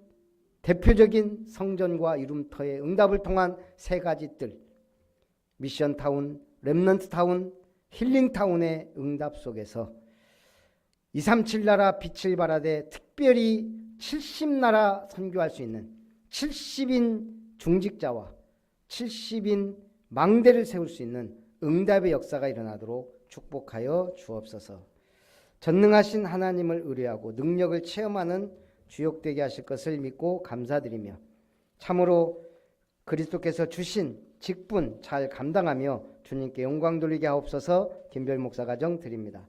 대표적인 성전과 이룸터의 응답을 통한 세 가지 뜰, 미션타운, 렘넌트타운, 힐링타운의 응답 속에서 237 나라 빛을 발하되 특별히 70나라 선교할 수 있는 70인 중직자와 70인 망대를 세울 수 있는 응답의 역사가 일어나도록 축복하여 주옵소서. 전능하신 하나님을 의뢰하고 능력을 체험하는 주역되게 하실 것을 믿고 감사드리며 참으로 그리스도께서 주신 직분 잘 감당하며 주님께 영광 돌리게 하옵소서. 김별 목사 가정 드립니다.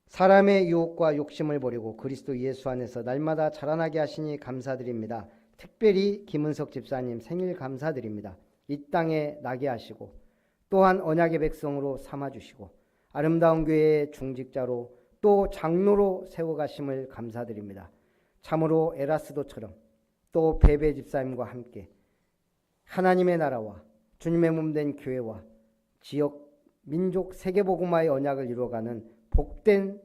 사람의 유혹과 욕심을 버리고 그리스도 예수 안에서 날마다 자라나게 하시니 감사드립니다. 특별히 김은석 집사님 생일 감사드립니다. 이 땅에 나게 하시고 또한 언약의 백성으로 삼아주시고 아름다운 교회의 중직자로 또 장로로 세워가심을 감사드립니다. 참으로 에라스도처럼 또 베베 집사님과 함께 하나님의 나라와 주님의 몸된 교회와 지역 민족 세계복음화의 언약을 이루어가는 복된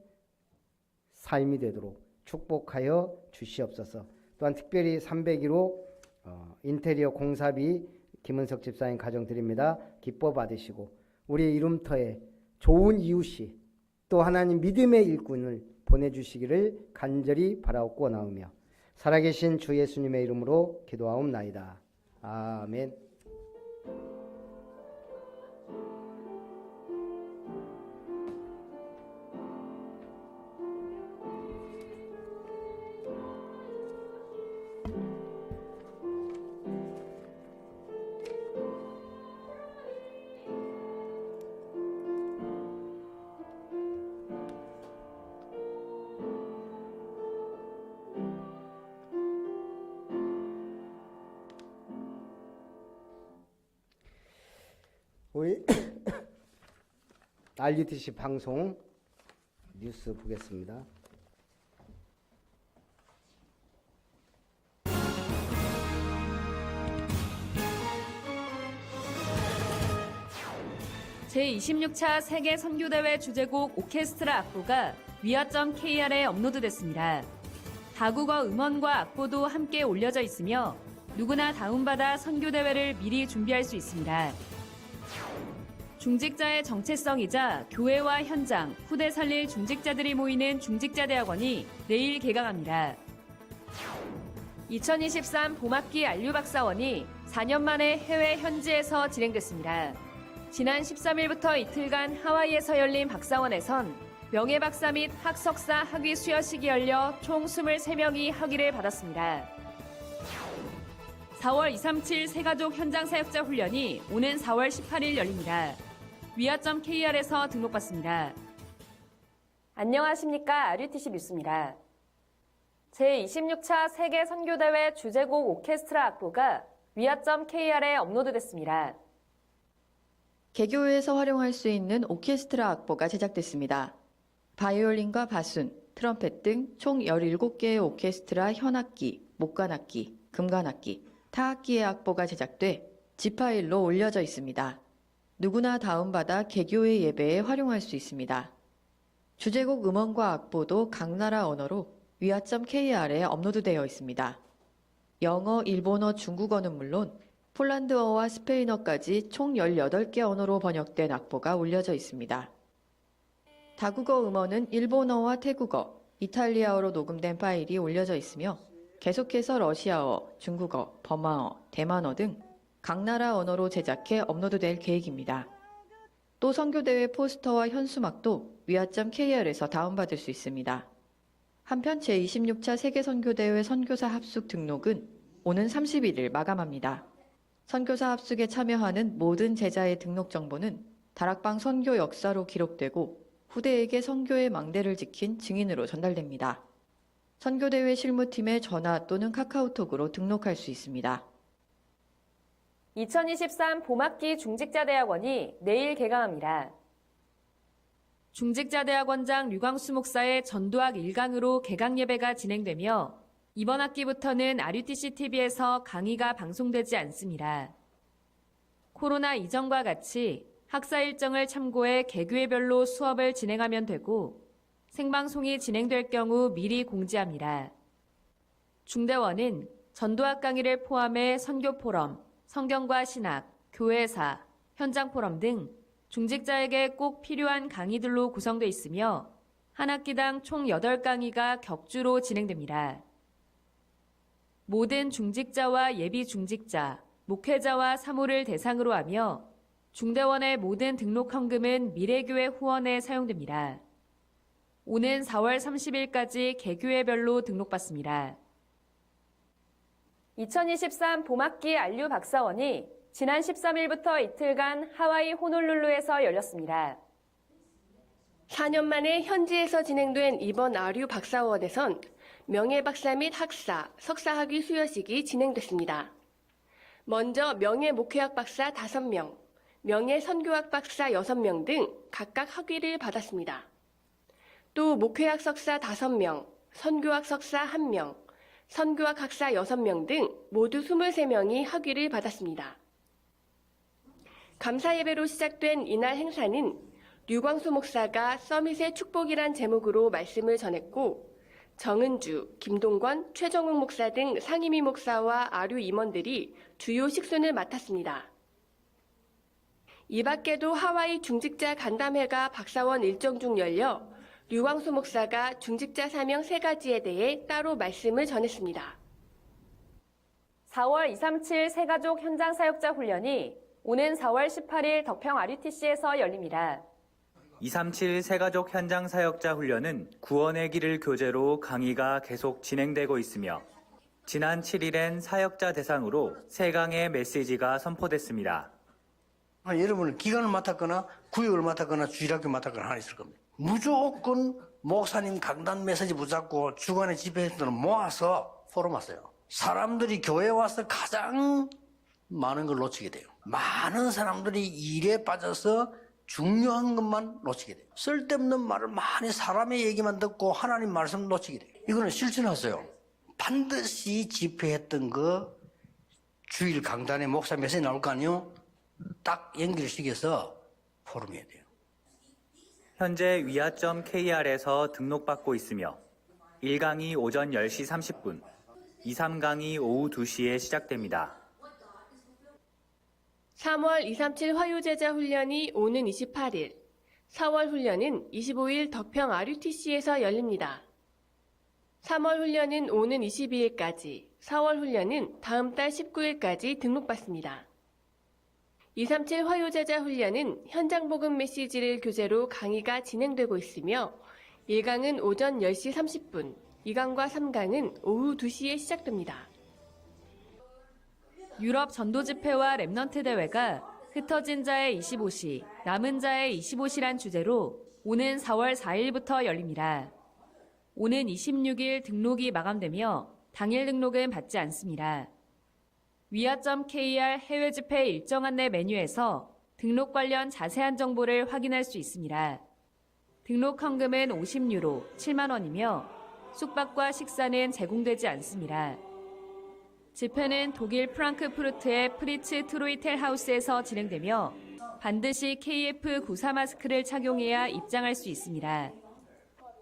삶이 되도록 축복하여 주시옵소서. 또한 특별히 301호 인테리어 공사비 김은석 집사님 가정 드립니다. 기뻐 받으시고 우리 이룸터에 좋은 이웃이 또 하나님 믿음의 일꾼을 보내주시기를 간절히 바라옵고 나오며 살아계신 주 예수님의 이름으로 기도하옵나이다. 아멘. 우리 RUTC 방송 뉴스 보겠습니다. 제26차 세계 선교대회 주제곡 오케스트라 악보가 위아.kr에 업로드됐습니다. 다국어 음원과 악보도 함께 올려져 있으며 누구나 다운받아 선교대회를 미리 준비할 수 있습니다. 중직자의 정체성이자 교회와 현장, 후대 살릴 중직자들이 모이는 중직자대학원이 내일 개강합니다. 2023 봄학기 안류박사원이 4년 만에 해외 현지에서 진행됐습니다. 지난 13일부터 이틀간 하와이에서 열린 박사원에선 명예박사 및 학석사 학위 수여식이 열려 총 23명이 학위를 받았습니다. 4월 237 새가족 현장 사역자 훈련이 오는 4월 18일 열립니다. 위아.kr에서 등록받습니다. 안녕하십니까. RUTC 뉴스입니다. 제26차 세계 선교대회 주제곡 오케스트라 악보가 위아.kr에 업로드됐습니다. 개교회에서 활용할 수 있는 오케스트라 악보가 제작됐습니다. 바이올린과 바순, 트럼펫 등 총 17개의 오케스트라 현악기, 목관악기, 금관악기, 타악기의 악보가 제작돼 지파일로 올려져 있습니다. 누구나 다운받아 개교회 예배에 활용할 수 있습니다. 주제곡 음원과 악보도 각 나라 언어로 위아.kr에 업로드되어 있습니다. 영어, 일본어, 중국어는 물론 폴란드어와 스페인어까지 총 18개 언어로 번역된 악보가 올려져 있습니다. 다국어 음원은 일본어와 태국어, 이탈리아어로 녹음된 파일이 올려져 있으며 계속해서 러시아어, 중국어, 버마어, 대만어 등 각 나라 언어로 제작해 업로드될 계획입니다. 또 선교대회 포스터와 현수막도 위아.kr에서 다운받을 수 있습니다. 한편 제26차 세계선교대회 선교사 합숙 등록은 오는 31일 마감합니다. 선교사 합숙에 참여하는 모든 제자의 등록 정보는 다락방 선교 역사로 기록되고 후대에게 선교의 망대를 지킨 증인으로 전달됩니다. 선교대회 실무팀에 전화 또는 카카오톡으로 등록할 수 있습니다. 2023 봄학기 중직자대학원이 내일 개강합니다. 중직자대학원장 류광수 목사의 전도학 1강으로 개강 예배가 진행되며 이번 학기부터는 RUTC TV에서 강의가 방송되지 않습니다. 코로나 이전과 같이 학사 일정을 참고해 개교회별로 수업을 진행하면 되고 생방송이 진행될 경우 미리 공지합니다. 중대원은 전도학 강의를 포함해 선교 포럼, 성경과 신학, 교회사, 현장 포럼 등 중직자에게 꼭 필요한 강의들로 구성되어 있으며 한 학기당 총 8강의가 격주로 진행됩니다. 모든 중직자와 예비 중직자, 목회자와 사모를 대상으로 하며 중대원의 모든 등록 헌금은 미래교회 후원에 사용됩니다. 오는 4월 30일까지 개교회별로 등록받습니다. 2023 봄학기 안류 박사원이 지난 13일부터 이틀간 하와이 호놀룰루에서 열렸습니다. 4년 만에 현지에서 진행된 이번 아류 박사원에선 명예박사 및 학사, 석사학위 수여식이 진행됐습니다. 먼저 명예목회학 박사 5명, 명예선교학 박사 6명 등 각각 학위를 받았습니다. 또 목회학 석사 5명, 선교학 석사 1명, 선교학 학사 6명 등 모두 23명이 학위를 받았습니다. 감사 예배로 시작된 이날 행사는 류광수 목사가 서밋의 축복이란 제목으로 말씀을 전했고 정은주, 김동권, 최정욱 목사 등 상임위 목사와 아류 임원들이 주요 식순을 맡았습니다. 이 밖에도 하와이 중직자 간담회가 박사원 일정 중 열려 류광수 목사가 중직자 사명 3가지에 대해 따로 말씀을 전했습니다. 4월 237 새가족 현장 사역자 훈련이 오는 4월 18일 덕평 RUTC에서 열립니다. 237 새가족 현장 사역자 훈련은 구원의 길을 교재로 강의가 계속 진행되고 있으며 지난 7일엔 사역자 대상으로 3강의 메시지가 선포됐습니다. 여러분은 기간을 맡았거나 구역을 맡았거나 주일학교 맡았거나 하나 있을 겁니다. 무조건 목사님 강단 메시지 붙잡고 주간에 집회했던 모아서 포럼 왔어요. 사람들이 교회에 와서 가장 많은 걸 놓치게 돼요. 많은 사람들이 일에 빠져서 중요한 것만 놓치게 돼요. 쓸데없는 말을 많이 사람의 얘기만 듣고 하나님 말씀 놓치게 돼요. 이거는 실천하세요. 반드시 집회했던 거 주일 강단에 목사 메시지 나올 거 아니에요? 딱 연결시켜서 포럼해야 돼요. 현재 위아.kr에서 등록받고 있으며 1강이 오전 10시 30분, 2, 3강이 오후 2시에 시작됩니다. 3월 237 화요제자 훈련이 오는 28일, 4월 훈련은 25일 덕평 RUTC에서 열립니다. 3월 훈련은 오는 22일까지, 4월 훈련은 다음 달 19일까지 등록받습니다. 237 화요제자 훈련은 현장 복음 메시지를 교재로 강의가 진행되고 있으며 1강은 오전 10시 30분, 2강과 3강은 오후 2시에 시작됩니다. 유럽 전도 집회와 렘넌트 대회가 흩어진 자의 25시, 남은 자의 25시란 주제로 오는 4월 4일부터 열립니다. 오는 26일 등록이 마감되며 당일 등록은 받지 않습니다. 위아.kr 해외 집회 일정 안내 메뉴에서 등록 관련 자세한 정보를 확인할 수 있습니다. 등록 헌금은 50유로, 7만 원이며 숙박과 식사는 제공되지 않습니다. 집회는 독일 프랑크푸르트의 프리츠 트로이텔 하우스에서 진행되며 반드시 KF94 마스크를 착용해야 입장할 수 있습니다.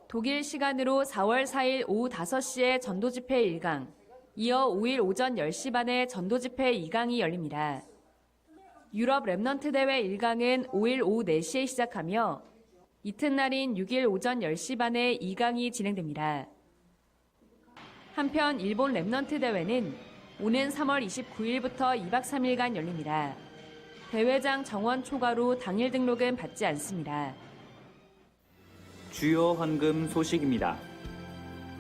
독일 시간으로 4월 4일 오후 5시에 전도집회 1강, 이어 5일 오전 10시 반에 전도집회 2강이 열립니다. 유럽 렘넌트 대회 1강은 5일 오후 4시에 시작하며 이튿날인 6일 오전 10시 반에 2강이 진행됩니다. 한편 일본 렘넌트 대회는 오는 3월 29일부터 2박 3일간 열립니다. 대회장 정원 초과로 당일 등록은 받지 않습니다. 주요 헌금 소식입니다.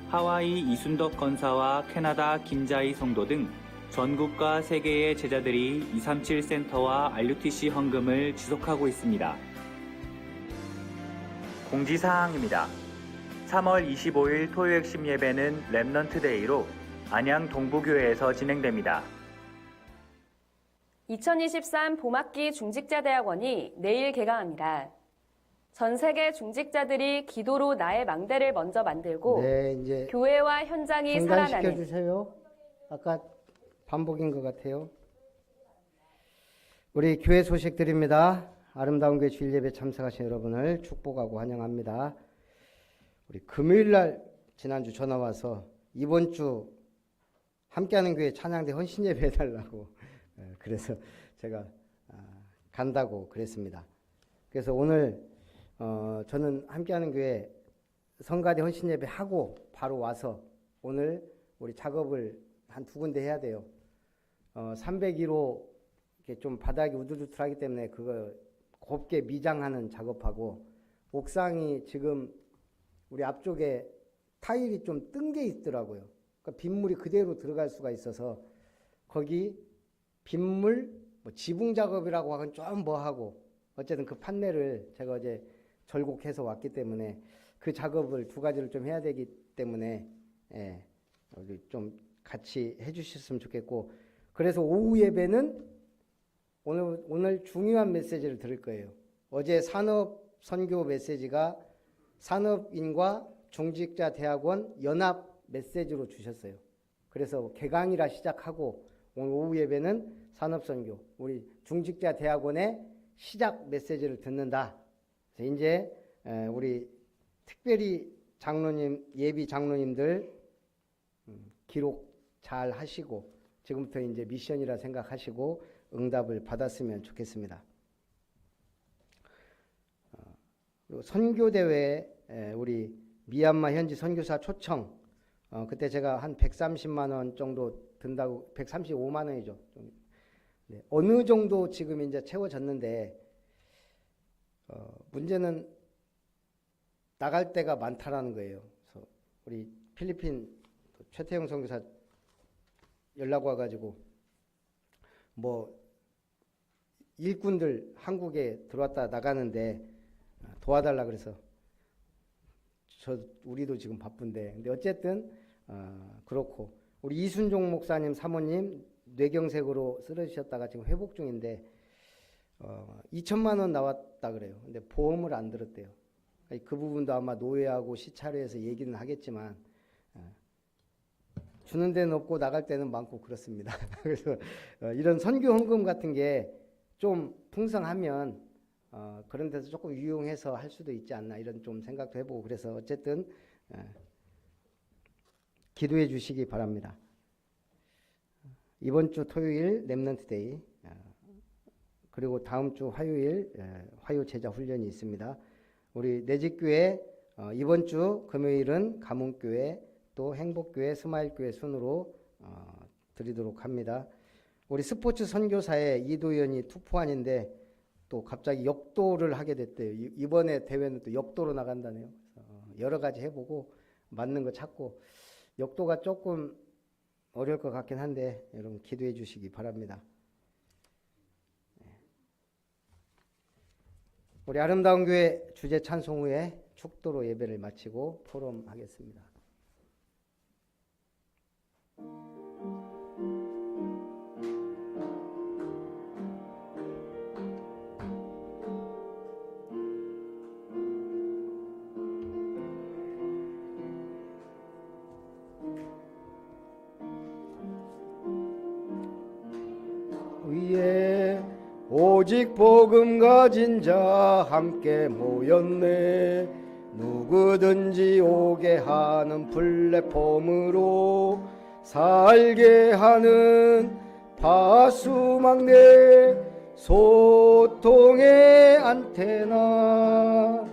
하와이 이순덕 권사와 캐나다 김자희 성도 등 전국과 세계의 제자들이 237 센터와 RUTC 헌금을 지속하고 있습니다. 공지사항입니다. 3월 25일 토요 핵심 예배는 렘넌트 데이로 안양 동부교회에서 진행됩니다. 2023 봄학기 중직자대학원이 내일 개강합니다. 전 세계 중직자들이 기도로 나의 망대를 먼저 만들고 네, 이제 교회와 현장이 중단시켜 살아나는 주세요. 아까 반복인 것 같아요. 우리 교회 소식 드립니다. 아름다운 교회 주일 예배 참석하신 여러분을 축복하고 환영합니다. 우리 금요일 날 지난주 전화 와서 이번 주 함께하는 교회 찬양대 헌신 예배 해달라고 그래서 제가 간다고 그랬습니다. 그래서 오늘 저는 함께하는 교회 성가대 헌신 예배 하고 바로 와서 오늘 우리 작업을 한 2군데 해야 돼요. 301호 이렇게 좀 바닥이 우두두tur하기 때문에 그거 곱게 미장하는 작업하고 옥상이 지금 우리 앞쪽에 타일이 좀 뜬 게 있더라고요. 그러니까 빗물이 그대로 들어갈 수가 있어서 거기 빗물 뭐 지붕 작업이라고 하긴 좀 뭐하고 어쨌든 그 판넬을 제가 어제 절곡해서 왔기 때문에 그 작업을 2가지를 좀 해야 되기 때문에 여기 좀 같이 해주셨으면 좋겠고 그래서 오후 예배는 오늘 중요한 메시지를 들을 거예요. 어제 산업 선교 메시지가 산업인과 중직자 대학원 연합 메시지로 주셨어요. 그래서 개강이라 시작하고 오늘 오후 예배는 산업 선교 우리 중직자 대학원의 시작 메시지를 듣는다. 그래서 이제 우리 특별히 장로님 예비 장로님들 기록 잘 하시고 지금부터 이제 미션이라 생각하시고 응답을 받았으면 좋겠습니다. 그리고 선교대회 우리 미얀마 현지 선교사 초청 그때 제가 한 130만 원 정도 든다고 135만 원이죠. 네, 어느 정도 지금 이제 채워졌는데 문제는 나갈 때가 많다라는 거예요. 그래서 우리 필리핀 최태영 선교사 연락 와가지고 뭐 일꾼들 한국에 들어왔다 나가는데 도와달라 그래서 우리도 지금 바쁜데 근데 어쨌든 그렇고 우리 이순종 목사님 사모님 뇌경색으로 쓰러지셨다가 지금 회복 중인데 2천만 원 나왔다 그래요. 근데 보험을 안 들었대요. 그 부분도 아마 노예하고 시차례에서 얘기는 하겠지만 주는 데는 없고 나갈 때는 많고 그렇습니다. 그래서 이런 선교 헌금 같은 게 좀 풍성하면 그런 데서 조금 유용해서 할 수도 있지 않나 이런 좀 생각도 해보고 그래서 어쨌든 기도해 주시기 바랍니다. 이번 주 토요일 렘넌트 데이, 그리고 다음 주 화요일 화요 제자 훈련이 있습니다. 우리 내집교회 이번 주 금요일은 가문교회 또 행복교회 스마일교회 순으로 드리도록 합니다. 우리 스포츠 선교사의 이도현이 투포환인데 또 갑자기 역도를 하게 됐대요. 이번에 대회는 또 역도로 나간다네요. 여러 가지 해보고 맞는 거 찾고, 역도가 조금 어려울 것 같긴 한데 여러분 기도해 주시기 바랍니다. 우리 아름다운 교회 주제 찬송 후에 축도로 예배를 마치고 포럼하겠습니다. 위에 오직 복음 가진 자 함께 모였네. 누구든지 오게 하는 플랫폼으로 살게 하는 파수막내 소통의 안테나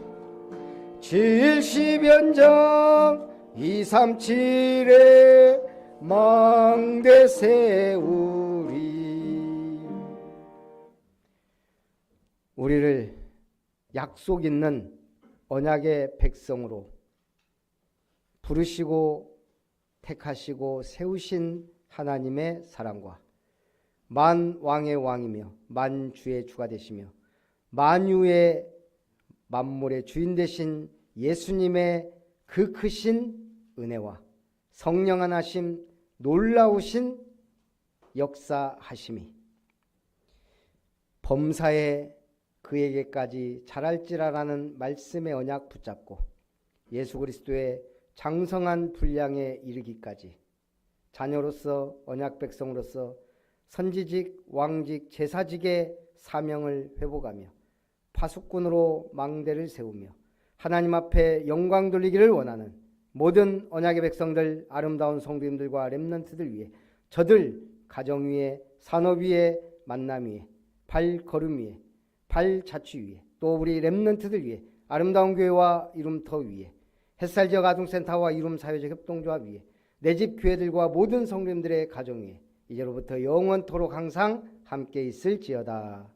70연장 237의 망대 세우리. 우리를 약속 있는 언약의 백성으로 부르시고 택하시고 세우신 하나님의 사랑과 만왕의 왕이며 만주의 주가 되시며 만유의 만물의 주인 되신 예수님의 그 크신 은혜와 성령 하나심 놀라우신 역사하심이 범사에 그에게까지 자랄지라라는 말씀의 언약 붙잡고 예수 그리스도의 장성한 분량에 이르기까지 자녀로서 언약 백성으로서 선지직, 왕직, 제사직의 사명을 회복하며 파수꾼으로 망대를 세우며 하나님 앞에 영광 돌리기를 원하는 모든 언약의 백성들, 아름다운 성도님들과 렘넌트들 위해 저들 가정 위에, 산업 위에, 만남 위에, 발걸음 위에, 발자취 위에, 또 우리 렘넌트들 위해, 아름다운 교회와 이룸터 위에, 햇살 지역 아동센터와 이룸 사회적 협동조합 위에, 내 집 교회들과 모든 성도님들의 가정 위에 이제로부터 영원토록 항상 함께 있을지어다.